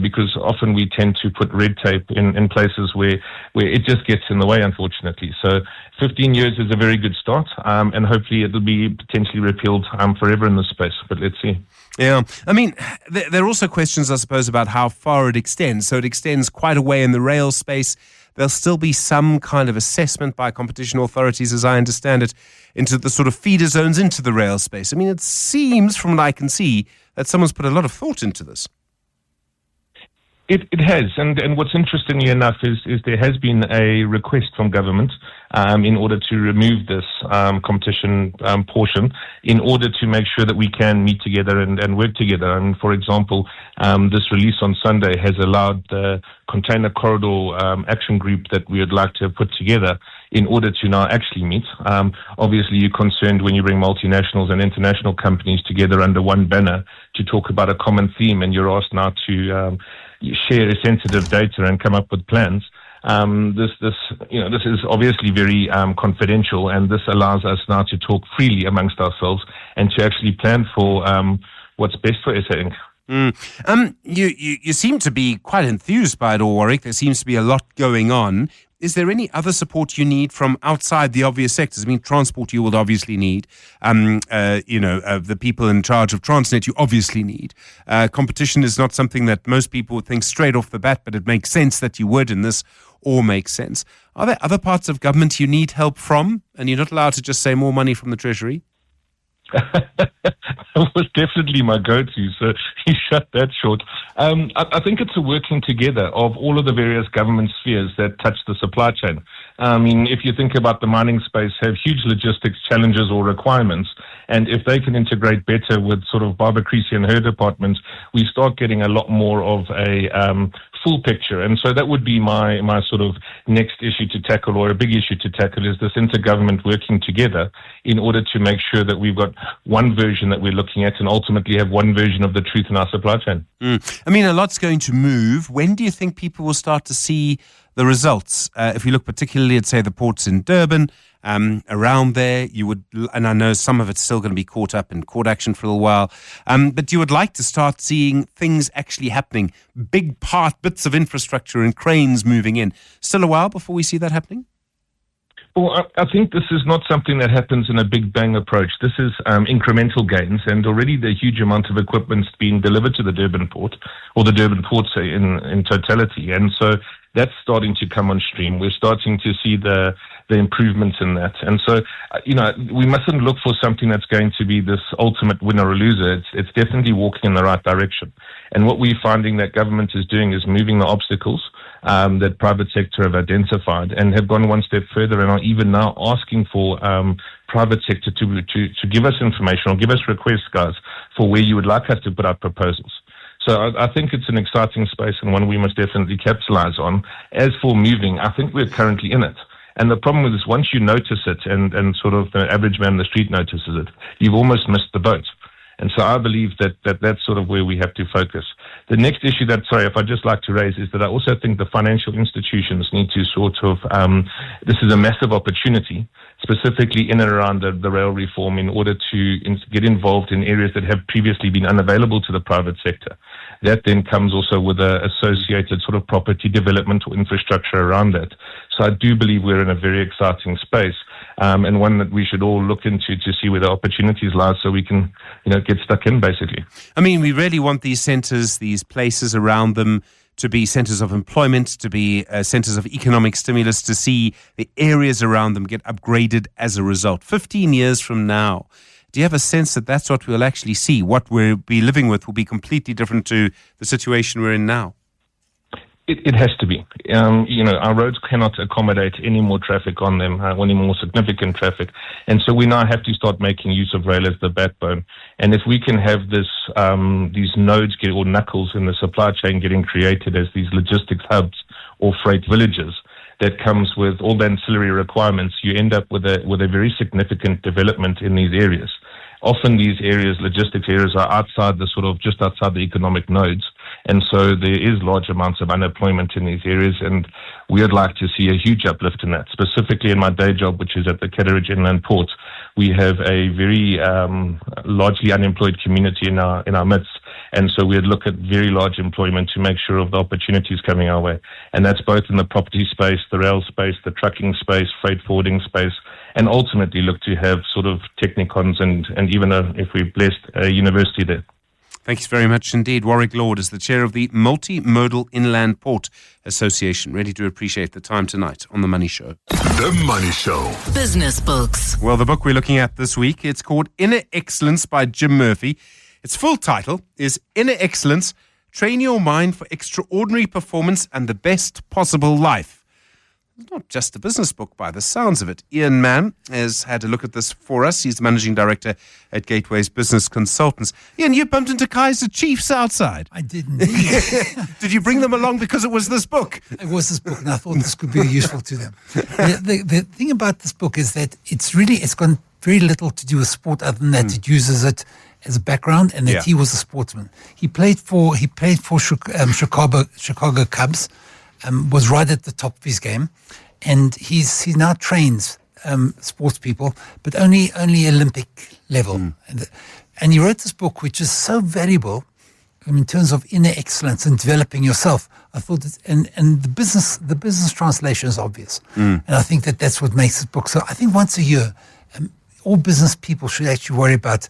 because often we tend to put red tape in places where it just gets in the way, unfortunately. So 15 years is a very good start, and hopefully it will be potentially repealed forever in this space, but let's see. Yeah, I mean, there are also questions, I suppose, about how far it extends. So it extends quite a way in the rail space. There'll still be some kind of assessment by competition authorities, as I understand it, into the sort of feeder zones into the rail space. I mean, it seems, from what I can see, that someone's put a lot of thought into this. It has, and what's interestingly enough is there has been a request from government in order to remove this competition portion, in order to make sure that we can meet together and work together. And for example, this release on Sunday has allowed the container corridor action group that we would like to have put together in order to now actually meet. Obviously, you're concerned when you bring multinationals and international companies together under one banner to talk about a common theme, and you're asked now to share sensitive data and come up with plans. This is obviously very confidential, and this allows us now to talk freely amongst ourselves and to actually plan for what's best for SA Inc. You seem to be quite enthused by it all, Warwick. There seems to be a lot going on. Is there any other support you need from outside the obvious sectors? I mean, transport you will obviously need. The people in charge of Transnet you obviously need. Competition is not something that most people would think straight off the bat, but it makes sense that you would, and this all makes sense. Are there other parts of government you need help from, and you're not allowed to just say more money from the Treasury? That was definitely my go-to, so he shut that short. I think it's a working together of all of the various government spheres that touch the supply chain. I mean, if you think about the mining space, have huge logistics challenges or requirements, and if they can integrate better with sort of Barbara Creasy and her departments, we start getting a lot more of a full picture. And so that would be my sort of next issue to tackle, or a big issue to tackle, is this intergovernment working together in order to make sure that we've got one version that we're looking at and ultimately have one version of the truth in our supply chain. I mean, a lot's going to move. When do you think people will start to see the results? If we look particularly at, say, the ports in Durban, around there, you would, and I know some of it's still going to be caught up in court action for a while, but you would like to start seeing things actually happening, bits of infrastructure and cranes moving in. Still a while before we see that happening? Well, I think this is not something that happens in a big bang approach. This is incremental gains, and already the huge amount of equipment being delivered to the Durban port, or the Durban ports in totality. And so that's starting to come on stream. We're starting to see the improvements in that. And so, we mustn't look for something that's going to be this ultimate winner or loser. It's definitely walking in the right direction. And what we're finding that government is doing is moving the obstacles that private sector have identified, and have gone one step further and are even now asking for private sector to give us information or give us requests, guys, for where you would like us to put out proposals. So I think it's an exciting space, and one we must definitely capitalize on. As for moving, I think we're currently in it. And the problem with this, once you notice it and sort of the average man in the street notices it, you've almost missed the boat. And so I believe that that's sort of where we have to focus. The next issue if I'd just like to raise is that I also think the financial institutions need to this is a massive opportunity, specifically in and around the rail reform, in order to get involved in areas that have previously been unavailable to the private sector. That then comes also with an associated sort of property development or infrastructure around that. So I do believe we're in a very exciting space, and one that we should all look into to see where the opportunities lie, so we can, get stuck in, basically. I mean, we really want these centres, these places around them, to be centres of employment, to be centres of economic stimulus, to see the areas around them get upgraded as a result. 15 years from now, do you have a sense that that's what we'll actually see? What we'll be living with will be completely different to the situation we're in now? It has to be. Our roads cannot accommodate any more traffic on them, any more significant traffic. And so we now have to start making use of rail as the backbone. And if we can have these nodes or knuckles in the supply chain getting created as these logistics hubs or freight villages, that comes with all the ancillary requirements, you end up with a very significant development in these areas. Often these areas, logistics areas, are just outside the economic nodes. And so there is large amounts of unemployment in these areas, and we would like to see a huge uplift in that. Specifically in my day job, which is at the Catteridge Inland Port, we have a very largely unemployed community in our midst. And so we'd look at very large employment to make sure of the opportunities coming our way. And that's both in the property space, the rail space, the trucking space, freight forwarding space, and ultimately look to have sort of technicons and even, if we're blessed, a university there. Thanks very much indeed. Warwick Lord is the chair of the Multimodal Inland Port Association. Really do appreciate the time tonight on The Money Show. The Money Show. Business books. Well, the book we're looking at this week, it's called Inner Excellence by Jim Murphy. Its full title is Inner Excellence, Train Your Mind for Extraordinary Performance and the Best Possible Life. It's not just a business book by the sounds of it. Ian Mann has had a look at this for us. He's the managing director at Gateways Business Consultants. Ian, you bumped into Kaiser Chiefs outside. I did indeed. Did you bring them along because it was this book? It was this book, and I thought this could be useful to them. The thing about this book is that it's got very little to do with sport, other than that it uses it as a background, and that he was a sportsman. He played for Chicago Cubs. Was right at the top of his game, and he now trains sports people, but only Olympic level. And he wrote this book, which is so valuable in terms of inner excellence and developing yourself. I thought, and the business translation is obvious, and I think that's what makes this book. So I think once a year, all business people should actually worry about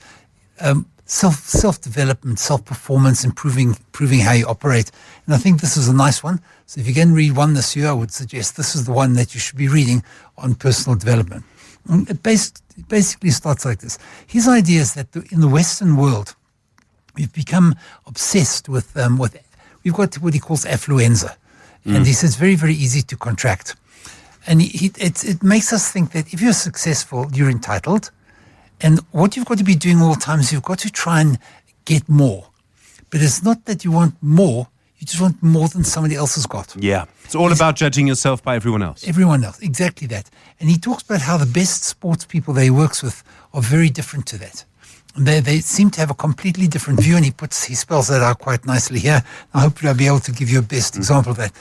self-development, self-performance, improving how you operate. And I think this is a nice one. So if you can read one this year, I would suggest this is the one that you should be reading on personal development. And it basically starts like this. His idea is that in the Western world, we've become obsessed with we've got what he calls affluenza. And he says it's very, very easy to contract. And it makes us think that if you're successful, you're entitled. And what you've got to be doing all the time is you've got to try and get more. But it's not that you want more, you just want more than somebody else has got. Yeah. It's all about judging yourself by everyone else. Everyone else, exactly that. And he talks about how the best sports people that he works with are very different to that. And they seem to have a completely different view, and he spells that out quite nicely here. I hope I'll be able to give you a best example of that.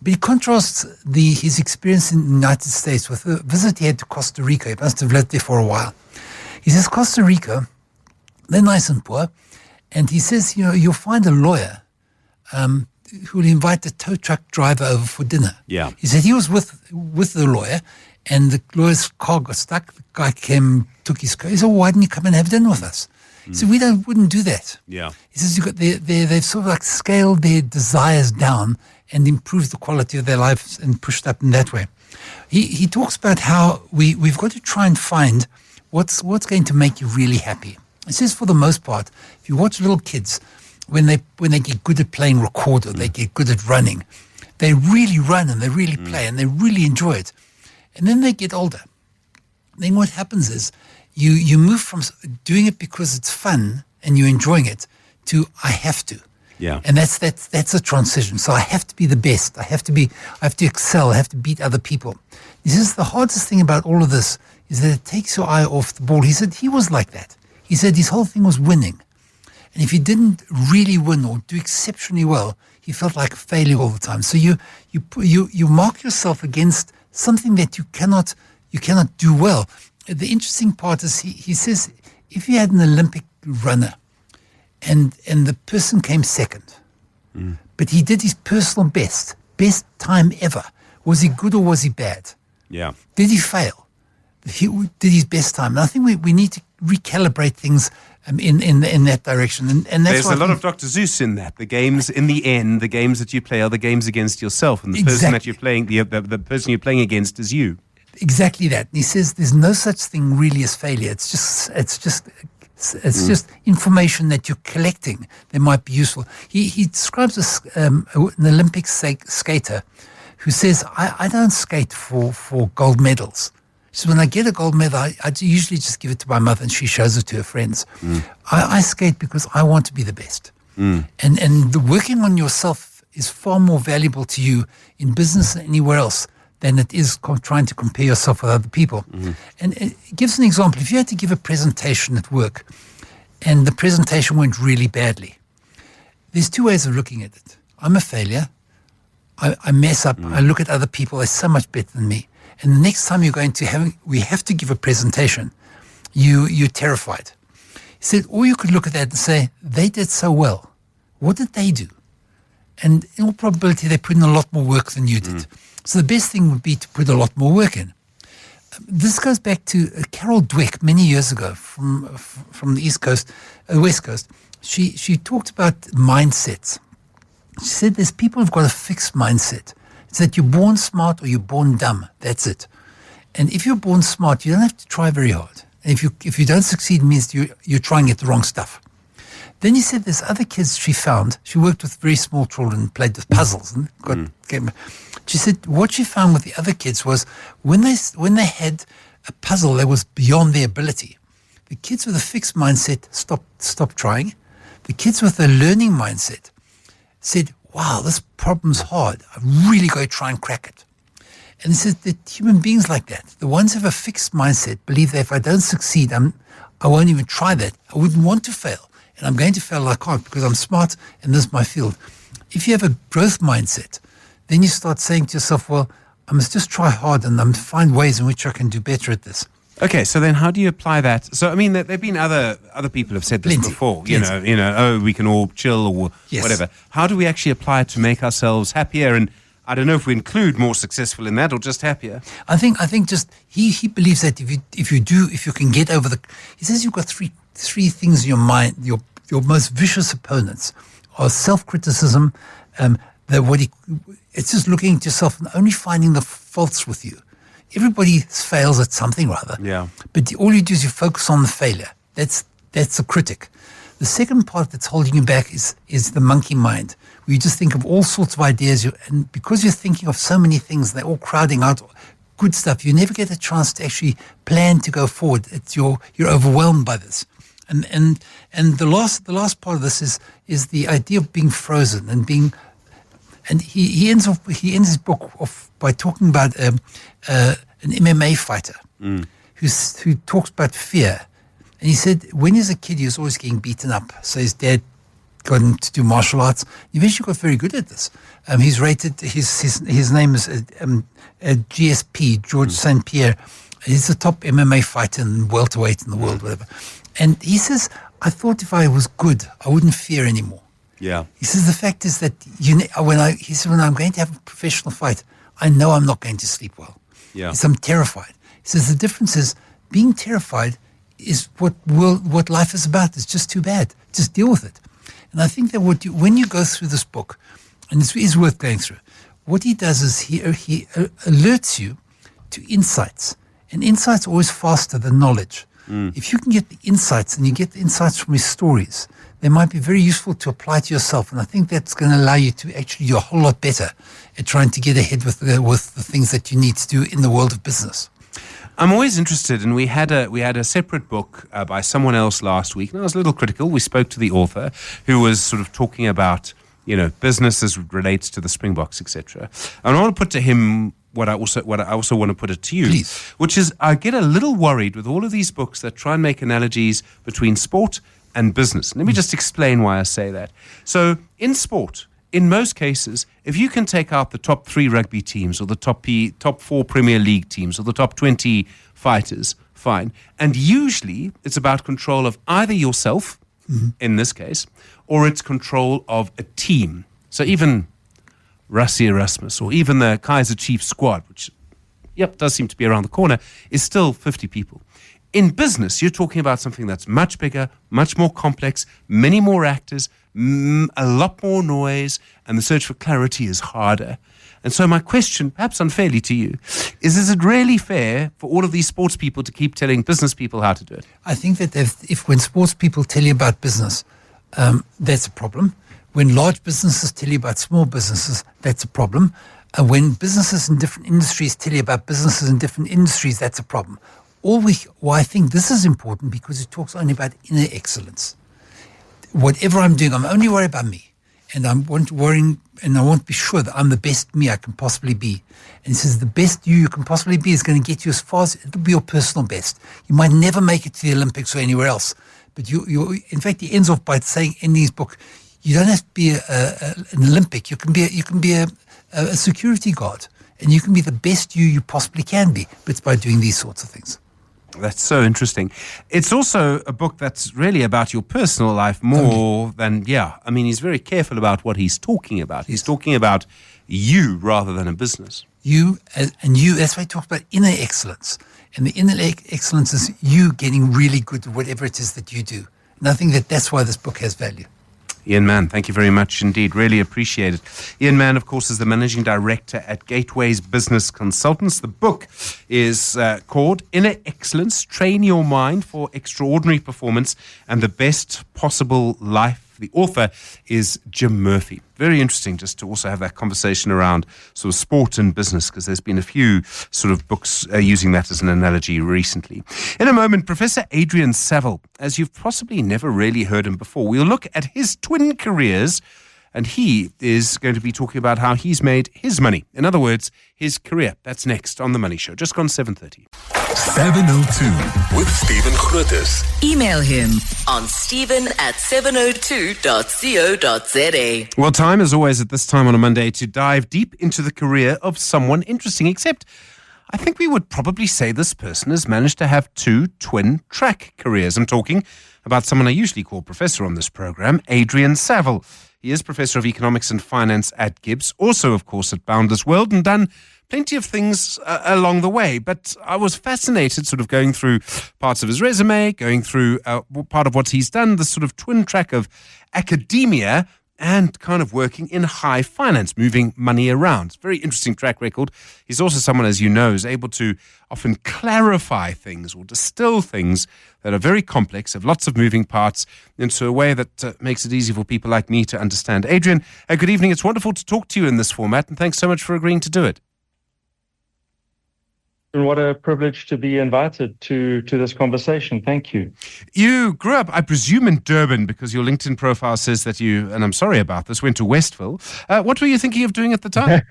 But he contrasts his experience in the United States with a visit he had to Costa Rica. He must have lived there for a while. He says, Costa Rica, they're nice and poor. And he says, you'll find a lawyer who will invite the tow truck driver over for dinner. Yeah. He said he was with the lawyer, and the lawyer's car got stuck. The guy came, took his car. He said, why didn't you come and have dinner with us? He said, wouldn't do that. Yeah. He says, they've sort of like scaled their desires down and improved the quality of their lives and pushed up in that way. He talks about how we've got to try and find what's going to make you really happy. He says, for the most part, if you watch little kids, when they get good at playing recorder, they get good at running, they really run and they really play and they really enjoy it. And then they get older. Then what happens is you move from doing it because it's fun and you're enjoying it to I have to. Yeah. And that's a transition. So I have to be the best. I have to excel. I have to beat other people. He says the hardest thing about all of this is that it takes your eye off the ball. He said he was like that. He said his whole thing was winning. And if he didn't really win or do exceptionally well, he felt like a failure all the time. So you mark yourself against something that you cannot do well. The interesting part is he says if you had an Olympic runner and the person came second, but he did his personal best time ever, was he good or was he bad? Yeah. Did he fail? He did his best time. And I think we need to recalibrate things in that direction. And that's There's a lot of Dr. Seuss in that. The games, in the end, the games that you play are the games against yourself, and the person that you're playing, the person you're playing against is you. Exactly that. And he says there's no such thing really as failure. It's just information that you're collecting that might be useful. He describes an Olympic skater who says, I don't skate for gold medals. So when I get a gold medal, I usually just give it to my mother and she shows it to her friends. I skate because I want to be the best. And the working on yourself is far more valuable to you in business and anywhere else than it is trying to compare yourself with other people. And it gives an example. If you had to give a presentation at work and the presentation went really badly, there's two ways of looking at it. I'm a failure. I mess up. I look at other people. They're so much better than me. And the next time we have to give a presentation, you're terrified. He said, or you could look at that and say, they did so well. What did they do? And in all probability, they put in a lot more work than you did. So the best thing would be to put a lot more work in. This goes back to Carol Dweck many years ago from the West Coast. She talked about mindsets. She said there's people who've got a fixed mindset. It's that you're born smart or you're born dumb. That's it. And if you're born smart, you don't have to try very hard. And if you don't succeed, it means you're trying at the wrong stuff. Then he said there's other kids she found. She worked with very small children and played with puzzles. And she said what she found with the other kids was when they had a puzzle that was beyond their ability, the kids with a fixed mindset stopped trying. The kids with a learning mindset said, wow, this problem's hard. I've really got to try and crack it. And he says that human beings like that, the ones who have a fixed mindset, believe that if I don't succeed, I won't even try that. I wouldn't want to fail. And I'm going to fail like I can't because I'm smart and this is my field. If you have a growth mindset, then you start saying to yourself, well, I must just try hard and find ways in which I can do better at this. Okay, so then how do you apply that? So, I mean, there have been other people have said this before, you know, oh, we can all chill or whatever. How do we actually apply it to make ourselves happier? And I don't know if we include more successful in that or just happier. I think just he believes that if you can get over he says you've got three things in your mind, your most vicious opponents are self-criticism, it's just looking at yourself and only finding the faults with you. Everybody fails at something rather. Yeah. But all you do is you focus on the failure. That's a critic. The second part that's holding you back is the monkey mind, where you just think of all sorts of ideas, and because you're thinking of so many things, they're all crowding out good stuff. You never get a chance to actually plan to go forward. You're overwhelmed by this. And the last part of this is the idea of being frozen and being. And he ends his book off by talking about an MMA fighter who talks about fear. And he said when he was a kid, he was always getting beaten up. So his dad got him to do martial arts. He eventually got very good at this. He's rated, his name is GSP, George St. Pierre. He's the top MMA fighter and welterweight in the world, whatever. And he says, I thought if I was good, I wouldn't fear anymore. Yeah. He says the fact is that when I'm going to have a professional fight, I know I'm not going to sleep well. Yeah. Because I'm terrified. He says the difference is being terrified is what life is about. It's just too bad. Just deal with it. And I think that when you go through this book, and it is worth going through, what he does is he alerts you to insights. And insights are always faster than knowledge. If you can get the insights, and you get the insights from his stories, they might be very useful to apply to yourself. And I think that's going to allow you to actually do a whole lot better at trying to get ahead with the things that you need to do in the world of business. I'm always interested, and we had a separate book by someone else last week, and I was a little critical. We spoke to the author who was sort of talking about, business as it relates to the Springboks, etc. And I want to put to him what I also want to put it to you, please, which is I get a little worried with all of these books that try and make analogies between sport and business. Let me just explain why I say that. So in sport, in most cases, if you can take out the top 3 rugby teams or the top 4 Premier League teams or the top 20 fighters, fine. And usually it's about control of either yourself, in this case, or it's control of a team. So even Rassie Erasmus or even the Kaiser Chiefs squad, which does seem to be around the corner, is still 50 people. In business, you're talking about something that's much bigger, much more complex, many more actors, a lot more noise, and the search for clarity is harder. And so my question, perhaps unfairly to you, is it really fair for all of these sports people to keep telling business people how to do it? I think that if when sports people tell you about business, that's a problem. When large businesses tell you about small businesses, that's a problem. When businesses in different industries tell you about businesses in different industries, that's a problem. I think this is important because it talks only about inner excellence. Whatever I'm doing, I'm only worried about me. And I want to be sure that I'm the best me I can possibly be. And it says the best you can possibly be is going to get you as far as, it'll be your personal best. You might never make it to the Olympics or anywhere else. But in fact, he ends off by saying in his book, you don't have to be an Olympic. You can be a security guard. And you can be the best you possibly can be. But it's by doing these sorts of things. That's so interesting. It's also a book that's really about your personal life more than, he's very careful about what he's talking about. He's talking about you rather than a business. That's why he talks about inner excellence. And the inner excellence is you getting really good at whatever it is that you do. And I think that's why this book has value. Ian Mann, thank you very much indeed. Really appreciate it. Ian Mann, of course, is the managing director at Gateways Business Consultants. The book is called Inner Excellence, Train Your Mind for Extraordinary Performance and the Best Possible Life. The author is Jim Murphy. Very interesting just to also have that conversation around sort of sport and business, because there's been a few sort of books using that as an analogy recently. In a moment, Professor Adrian Saville, as you've possibly never really heard him before, we'll look at his twin careers, and he is going to be talking about how he's made his money. In other words, his career. That's next on The Money Show, just gone 7:30. 702 with Stephen Grootes. Email him on stephen@702.co.za. Well, time as always at this time on a Monday to dive deep into the career of someone interesting, except I think we would probably say this person has managed to have 2 twin-track careers. I'm talking about someone I usually call Professor on this program, Adrian Saville. He is Professor of Economics and Finance at Gibbs, also, of course, at Boundless World, and done plenty of things along the way. But I was fascinated sort of going through parts of his resume, going through part of what he's done, the sort of twin track of academia and kind of working in high finance, moving money around. It's a very interesting track record. He's also someone, as you know, is able to often clarify things or distill things that are very complex, have lots of moving parts, into a way that makes it easy for people like me to understand. Adrian, good evening. It's wonderful to talk to you in this format, and thanks so much for agreeing to do it. And what a privilege to be invited to this conversation. Thank you. You grew up, I presume, in Durban, because your LinkedIn profile says that you, and I'm sorry about this, went to Westville. What were you thinking of doing at the time?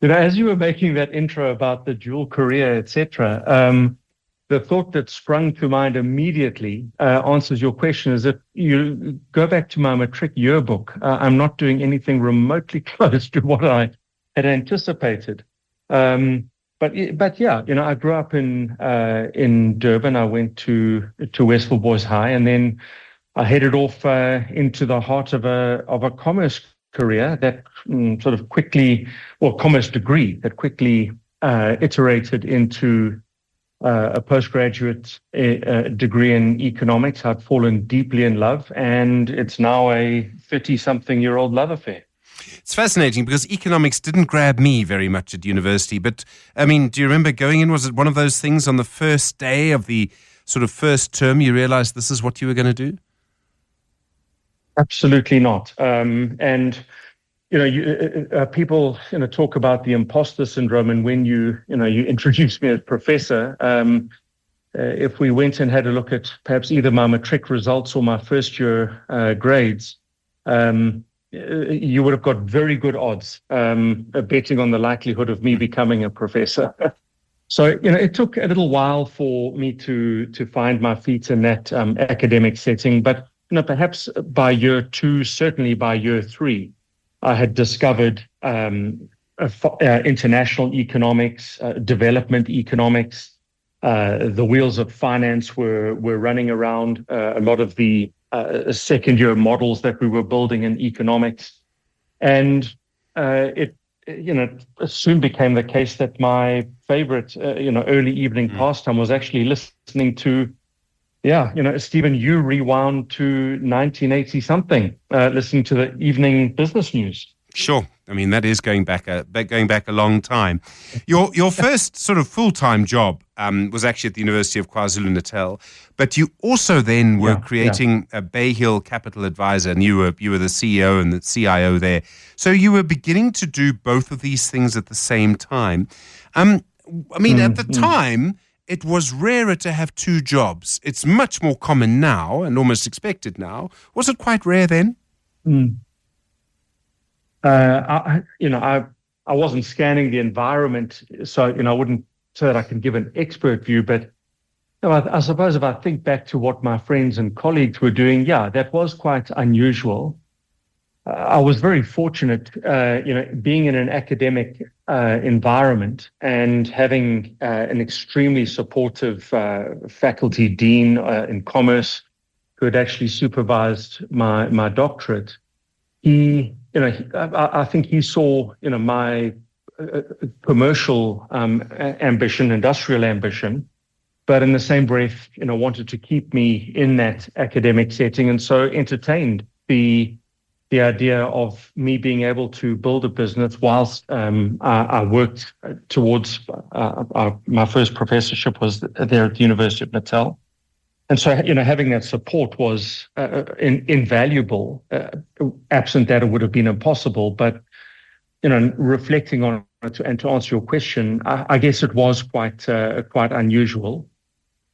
As you were making that intro about the dual career, etc., the thought that sprung to mind immediately answers your question is that you go back to my matric yearbook. I'm not doing anything remotely close to what I had anticipated. But yeah, I grew up in Durban. I went to Westville Boys High, and then I headed off into the heart of a commerce career that sort of quickly, or commerce degree that quickly iterated into a postgraduate degree in economics. I'd fallen deeply in love, and it's now a 30-something-year-old love affair. It's fascinating because economics didn't grab me very much at university. But, I mean, do you remember going in? Was it one of those things on the first day of the sort of first term you realized this is what you were going to do? Absolutely not. And, people, talk about the imposter syndrome. And when you introduced me as professor, if we went and had a look at perhaps either my matric results or my first year grades, you would have got very good odds betting on the likelihood of me becoming a professor. So, it took a little while for me to find my feet in that academic setting, but perhaps by year 2, certainly by year 3, I had discovered international economics, development economics. The wheels of finance were running around. A lot of the second-year models that we were building in economics, and it soon became the case that my favorite, early evening pastime was actually listening to, Stephen, you rewound to 1980 something, listening to the evening business news. Sure. I mean, that is going back a long time. Your first sort of full-time job was actually at the University of KwaZulu-Natal, but you also then were creating a Bay Hill Capital Advisor, and you were the CEO and the CIO there. So you were beginning to do both of these things at the same time. At the time, it was rarer to have 2 jobs. It's much more common now and almost expected now. Was it quite rare then? I wasn't scanning the environment, so I wouldn't say that I can give an expert view. But I suppose if I think back to what my friends and colleagues were doing, that was quite unusual. I was very fortunate, being in an academic environment and having an extremely supportive faculty dean in commerce who had actually supervised my doctorate. I think he saw, my commercial ambition, industrial ambition, but in the same breath, wanted to keep me in that academic setting, and so entertained the idea of me being able to build a business whilst I worked towards my first professorship was there at the University of Natal. And so, having that support was invaluable. Absent that, it would have been impossible. But, reflecting on it and to answer your question, I guess it was quite unusual.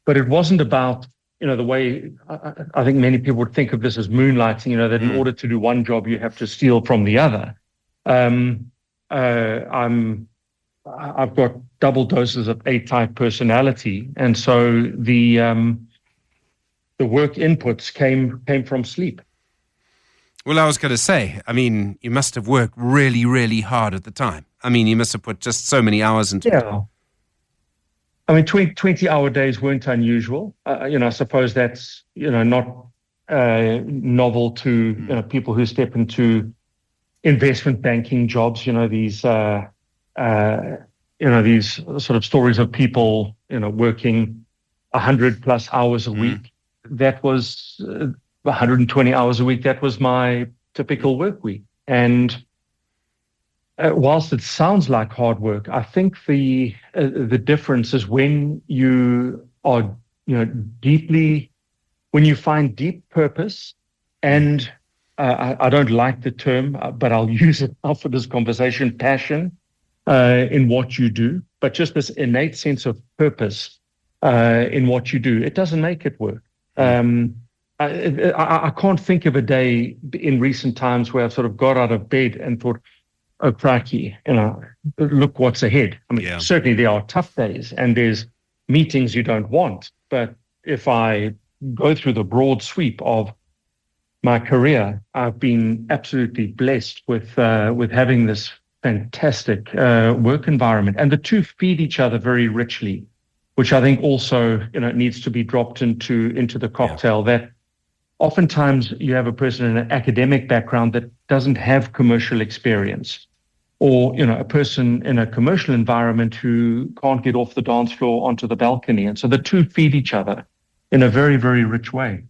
But it wasn't about, the way I think many people would think of this as moonlighting, that in order to do one job, you have to steal from the other. I've got double doses of A-type personality. And so the work inputs came from sleep. Well, I was going to say, you must have worked really, really hard at the time. You must have put just so many hours into it. 20-hour days weren't unusual. I suppose that's, not novel to people who step into investment banking jobs, these sort of stories of people, working 100 plus hours a week. That was 120 hours a week. That was my typical work week. And whilst it sounds like hard work, I think the difference is when you are, when you find deep purpose, and I don't like the term, but I'll use it now for this conversation, passion in what you do, but just this innate sense of purpose in what you do. It doesn't make it work. I can't think of a day in recent times where I've sort of got out of bed and thought, oh, crikey, look what's ahead. Certainly there are tough days and there's meetings you don't want. But if I go through the broad sweep of my career, I've been absolutely blessed with having this fantastic work environment. And the two feed each other very richly, which I think also needs to be dropped into the cocktail. That oftentimes you have a person in an academic background that doesn't have commercial experience, or a person in a commercial environment who can't get off the dance floor onto the balcony. And so the two feed each other in a very, very rich way.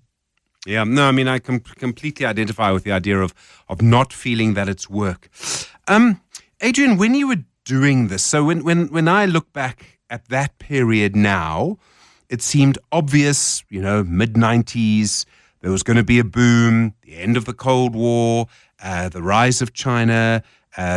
Yeah, no, I completely identify with the idea of not feeling that it's work. Adrian, when you were doing this, so when I look back at that period now, it seemed obvious, mid-90s, there was going to be a boom, the end of the Cold War, the rise of China,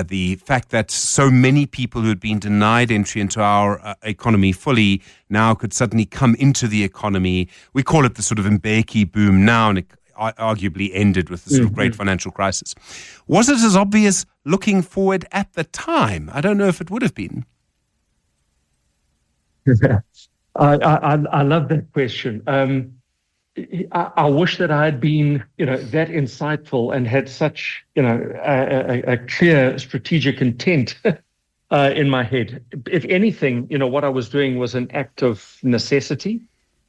the fact that so many people who had been denied entry into our economy fully now could suddenly come into the economy. We call it the sort of Mbeki boom now, and it arguably ended with the sort of great financial crisis. Was it as obvious looking forward at the time? I don't know if it would have been. I love that question. I wish that I had been, that insightful and had such, a clear strategic intent in my head. If anything, what I was doing was an act of necessity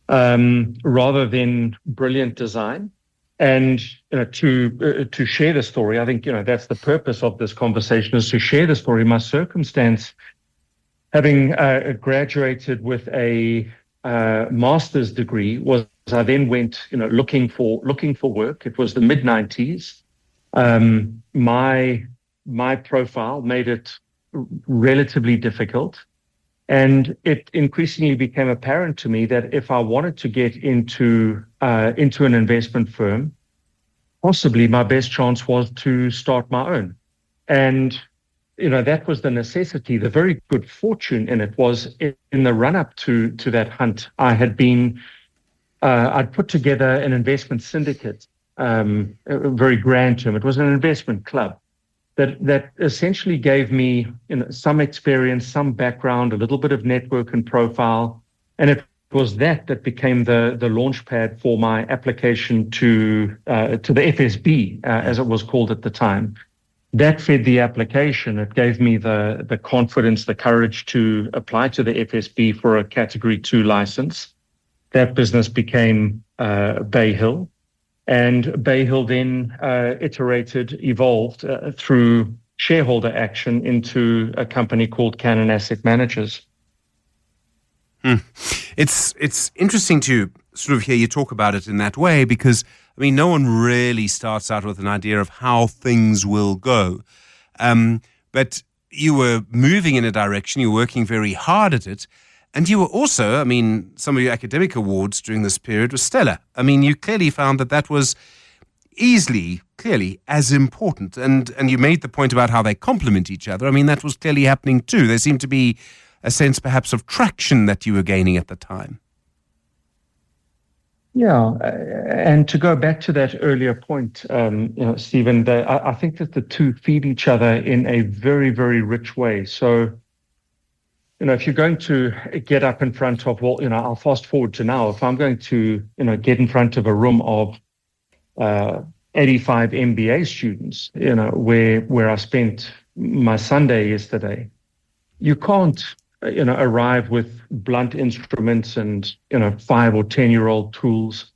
rather than brilliant design. And to share the story, I think that's the purpose of this conversation, is to share the story. My circumstance, having graduated with a master's degree, was I then went looking for work. It was the mid-90s. My profile made it relatively difficult, and it increasingly became apparent to me that if I wanted to get into an investment firm, possibly my best chance was to start my own. And that was the necessity. The very good fortune in it was in the run-up to that hunt, I'd put together an investment syndicate, a very grand term. It was an investment club that essentially gave me some experience, some background, a little bit of network and profile. And it was that became the launch pad for my application to the FSB, as it was called at the time. That fed the application. It gave me the confidence, the courage to apply to the FSB for a Category 2 license. That business became Bay Hill. And Bay Hill then evolved through shareholder action into a company called Cannon Asset Managers. It's interesting to sort of hear you talk about it in that way, because no one really starts out with an idea of how things will go. But you were moving in a direction, you were working very hard at it, and you were also, some of your academic awards during this period were stellar. You clearly found that was clearly as important, and you made the point about how they complement each other. That was clearly happening too. There seemed to be a sense perhaps of traction that you were gaining at the time. Yeah, and to go back to that earlier point, Stephen, I think that the two feed each other in a very, very rich way. So, if you're going to get up in front of, I'll fast forward to now. If I'm going to, get in front of a room of 85 MBA students, where I spent my Sunday yesterday, you can't arrive with blunt instruments and 5 or 10-year-old tools.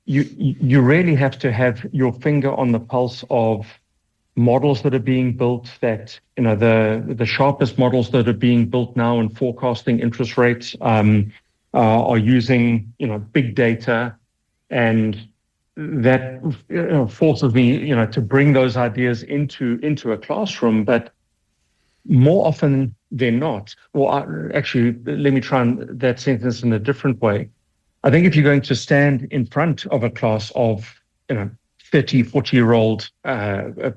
You really have to have your finger on the pulse of models that are being built, that the sharpest models that are being built now in forecasting interest rates are using big data, and that forces me to bring those ideas into a classroom. But more often than not, actually, let me try that sentence in a different way. I think if you're going to stand in front of a class of 30, 40-year-old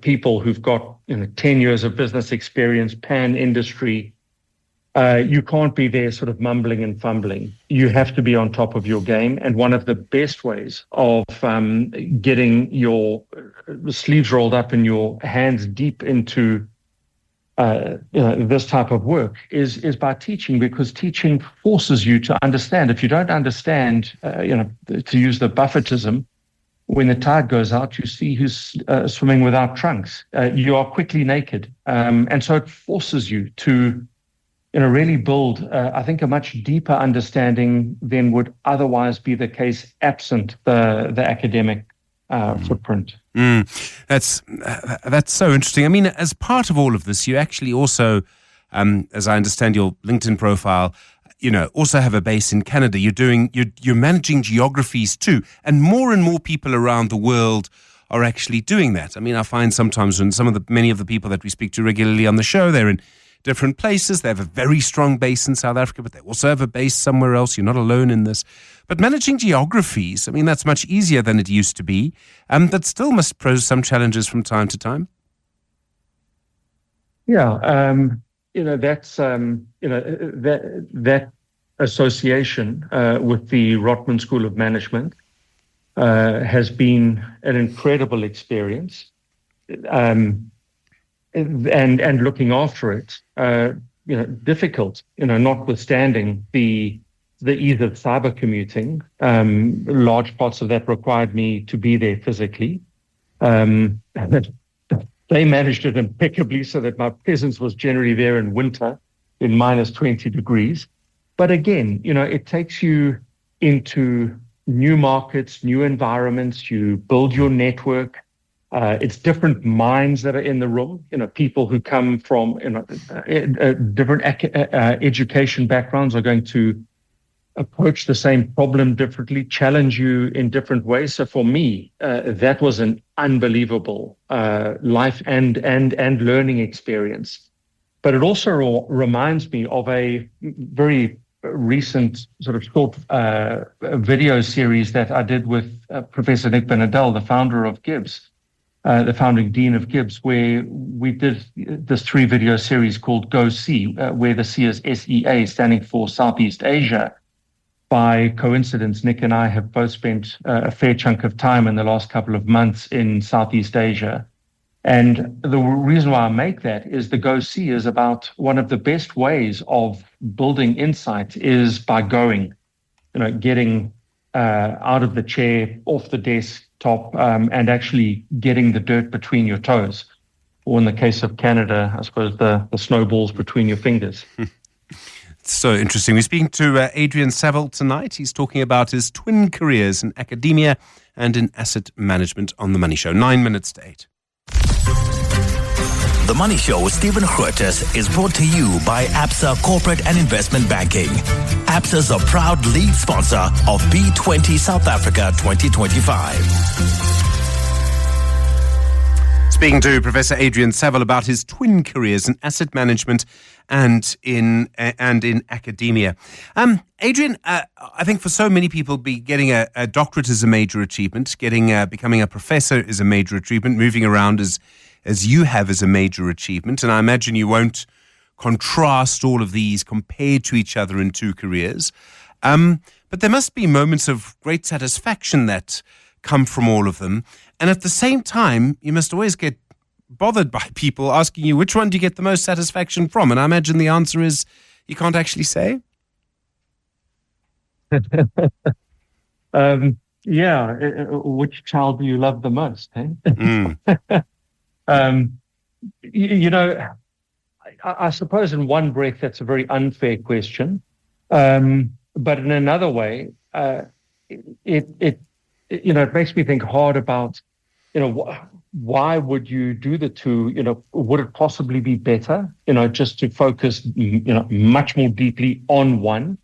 people who've got 10 years of business experience, pan-industry, you can't be there sort of mumbling and fumbling. You have to be on top of your game. And one of the best ways of getting your sleeves rolled up and your hands deep into this type of work is by teaching, because teaching forces you to understand. If you don't understand, to use the Buffettism, when the tide goes out, you see who's swimming without trunks. You are quickly naked. And so it forces you to really build, I think, a much deeper understanding than would otherwise be the case absent the academic footprint. That's so interesting. As part of all of this, you actually also, as I understand your LinkedIn profile, also have a base in Canada. You're managing geographies too, and more people around the world are actually doing that. I find sometimes when many of the people that we speak to regularly on the show, they're in different places. They have a very strong base in South Africa, but they also have a base somewhere else. You're not alone in this. But managing geographies, that's much easier than it used to be. That still must pose some challenges from time to time. Yeah, that's that association with the Rotman School of Management has been an incredible experience. And looking after it, difficult, notwithstanding the ease of cyber commuting. Large parts of that required me to be there physically. They managed it impeccably so that my presence was generally there in winter in minus 20 degrees. But again, it takes you into new markets, new environments. You build your network. It's different minds that are in the room, people who come from different education backgrounds are going to approach the same problem differently, challenge you in different ways. So for me, that was an unbelievable life and learning experience. But it also reminds me of a very recent sort of short video series that I did with Professor Nick Benadell, the founder of Gibbs, the founding dean of Gibbs, where we did this 3-video series called Go See, where the C is SEA, standing for Southeast Asia. By coincidence, Nick and I have both spent a fair chunk of time in the last couple of months in Southeast Asia. And the reason why I make that is the Go See is about one of the best ways of building insight is by going, getting out of the chair, off the desktop, and actually getting the dirt between your toes. Or in the case of Canada, I suppose the snowballs between your fingers. So interesting. We're speaking to Adrian Saville tonight. He's talking about his twin careers in academia and in asset management on The Money Show. 9 minutes to 8. The Money Show with Stephen Grootes is brought to you by ABSA Corporate and Investment Banking. ABSA is a proud lead sponsor of B20 South Africa 2025. Speaking to Professor Adrian Saville about his twin careers in asset management and in academia. Adrian, I think for so many people, getting a doctorate is a major achievement. Becoming a professor is a major achievement. Moving around as you have is a major achievement. And I imagine you won't contrast all of these compared to each other in two careers. But there must be moments of great satisfaction that come from all of them. And at the same time, you must always get bothered by people asking you, which one do you get the most satisfaction from? And I imagine the answer is you can't actually say. Which child do you love the most? Eh? I suppose in one breath that's a very unfair question, but in another way, it makes me think hard about, why would you do the two? Would it possibly be better, just to focus, much more deeply on one,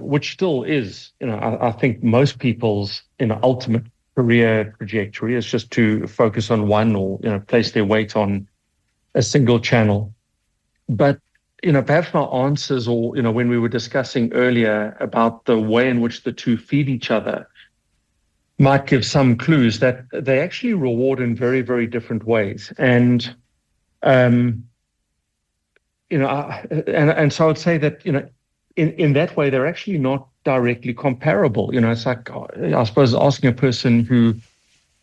which still is, I think most people's, ultimate career trajectory is just to focus on one or, place their weight on a single channel. But, perhaps my answers or, when we were discussing earlier about the way in which the two feed each other, might give some clues that they actually reward in very, very different ways. And, so I would say that, in that way, they're actually not directly comparable. It's like, I suppose, asking a person who,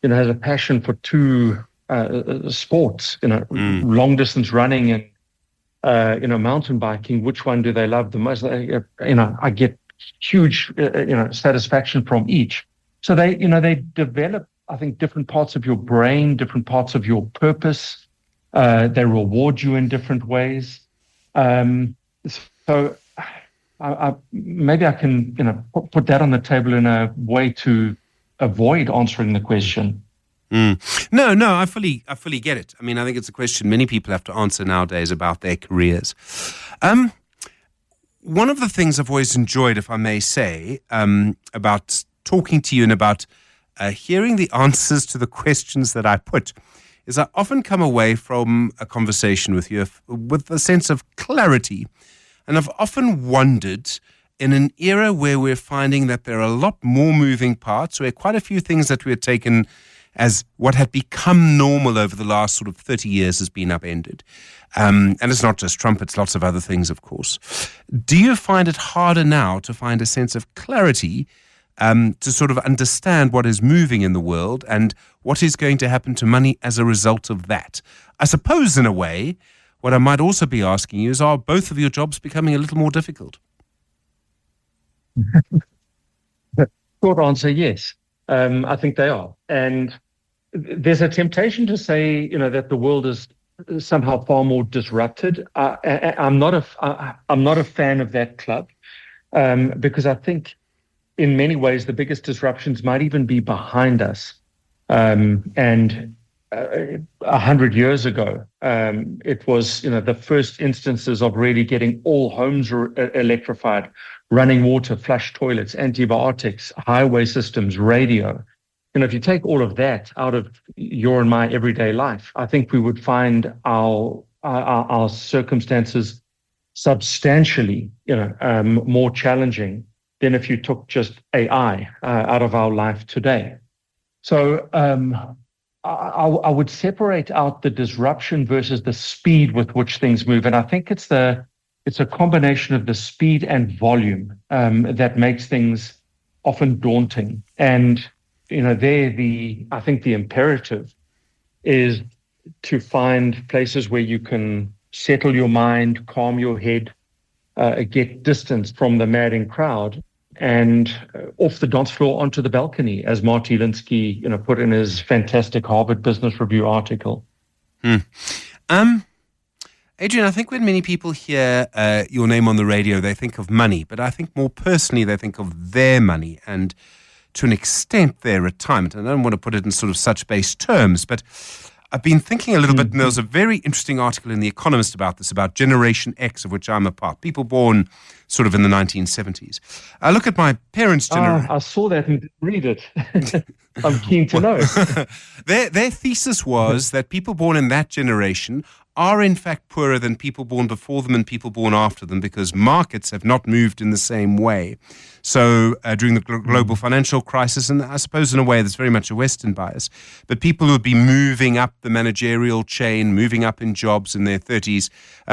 has a passion for two sports, long distance running and, mountain biking, which one do they love the most? I get huge, satisfaction from each. So they develop, I think, different parts of your brain, different parts of your purpose. They reward you in different ways. So maybe I can, put that on the table in a way to avoid answering the question. No, I fully get it. I mean, I think it's a question many people have to answer nowadays about their careers. One of the things I've always enjoyed, if I may say, about talking to you and about hearing the answers to the questions that I put is I often come away from a conversation with you with a sense of clarity. And I've often wondered, in an era where we're finding that there are a lot more moving parts, where quite a few things that we had taken as what had become normal over the last sort of 30 years has been upended. And it's not just Trump, it's lots of other things, of course. Do you find it harder now to find a sense of clarity to sort of understand what is moving in the world and what is going to happen to money as a result of that? I suppose, in a way, What I might also be asking you is, are both of your jobs becoming a little more difficult? Short answer, yes. I think they are. And there's a temptation to say, that the world is somehow far more disrupted. I'm not a fan of that club, because I think in many ways the biggest disruptions might even be behind us. And 100 years ago, it was the first instances of really getting all homes electrified, running water, flush toilets, antibiotics, highway systems, radio. If you take all of that out of your and my everyday life, I think we would find our circumstances substantially, more challenging than if you took just AI out of our life today. So I would separate out the disruption versus the speed with which things move, and I think it's a combination of the speed and volume that makes things often daunting. And I think the imperative is to find places where you can settle your mind, calm your head, get distance from the madding crowd, and off the dance floor onto the balcony, as Marty Linsky, put in his fantastic Harvard Business Review article. Adrian, I think when many people hear your name on the radio, they think of money, but I think more personally, they think of their money and, to an extent, their retirement. And I don't want to put it in sort of such base terms, but I've been thinking a little bit, and there was a very interesting article in The Economist about this, about Generation X, of which I'm a part, people born sort of in the 1970s. I look at my parents' generation. I saw that and didn't read it. I'm keen to know. Their thesis was that people born in that generation are in fact poorer than people born before them and people born after them, because markets have not moved in the same way. So during the global financial crisis, and I suppose in a way there's very much a Western bias, but people who would be moving up the managerial chain, moving up in jobs in their 30s,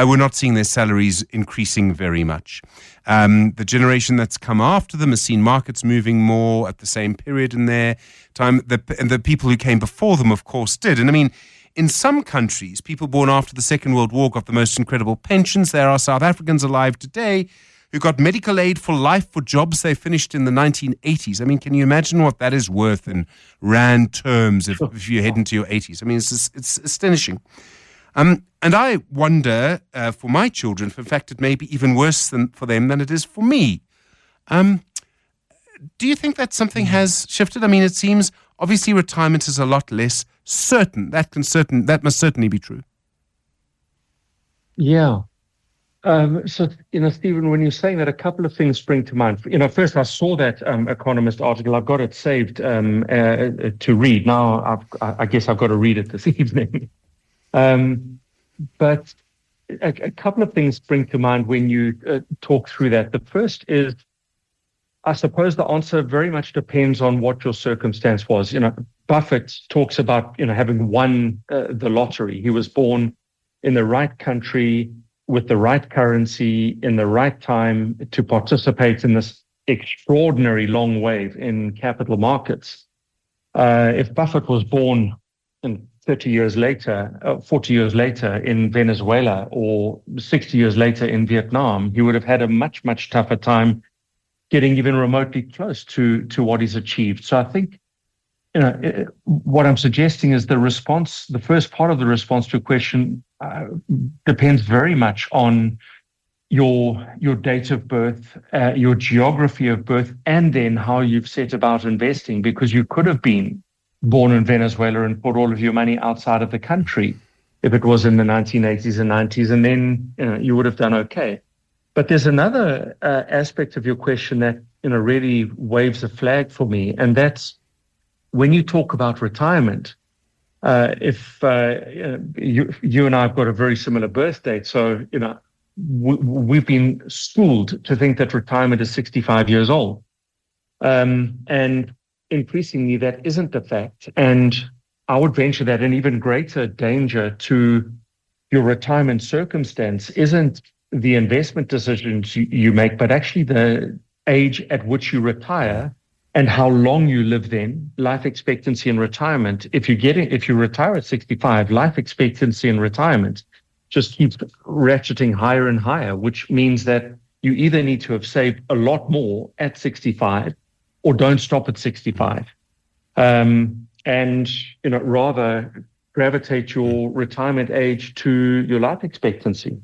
were not seeing their salaries increasing very much. The generation that's come after them has seen markets moving more at the same period in their time. And the people who came before them, of course, did. And I mean, in some countries, people born after the Second World War got the most incredible pensions. There are South Africans alive today who got medical aid for life for jobs they finished in the 1980s. I mean, can you imagine what that is worth in rand terms if you head into your 80s? I mean, it's astonishing. And I wonder for my children, if in fact it may be even worse for them than it is for me. Do you think that something has shifted? I mean, it seems obviously retirement is a lot less certain. That must certainly be true. Yeah. So, Stephen, when you're saying that, a couple of things spring to mind. First, I saw that Economist article. I've got it saved to read. Now, I guess I've got to read it this evening. But a couple of things spring to mind when you talk through that. The first is, I suppose the answer very much depends on what your circumstance was. Buffett talks about, having won the lottery. He was born in the right country with the right currency in the right time to participate in this extraordinary long wave in capital markets. If Buffett was born 30 years later, 40 years later in Venezuela or 60 years later in Vietnam, he would have had a much, much tougher time getting even remotely close to what he's achieved. So I think, what I'm suggesting is the first part of the response to a question depends very much on your date of birth, your geography of birth, and then how you've set about investing, because you could have been born in Venezuela and put all of your money outside of the country if it was in the 1980s and 90s, and then you would have done okay. But there's another aspect of your question that really waves a flag for me, and that's when you talk about retirement. If you and I have got a very similar birth date, so we've been schooled to think that retirement is 65 years old, and increasingly that isn't the fact. And I would venture that an even greater danger to your retirement circumstance isn't the investment decisions you make, but actually the age at which you retire and how long you live then. Life expectancy in retirement, if you retire at 65, life expectancy in retirement just keeps ratcheting higher and higher, which means that you either need to have saved a lot more at 65 or don't stop at 65. And, rather gravitate your retirement age to your life expectancy.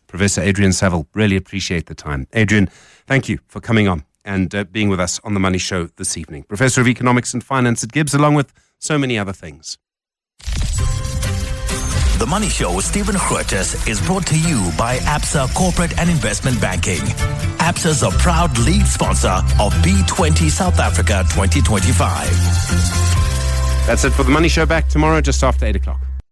Professor Adrian Saville, really appreciate the time. Adrian, thank you for coming on and being with us on The Money Show this evening. Professor of Economics and Finance at Gibbs, along with so many other things. The Money Show with Stephen Grootes is brought to you by Absa Corporate and Investment Banking. Absa is a proud lead sponsor of B20 South Africa 2025. That's it for The Money Show. Back tomorrow just after 8 o'clock.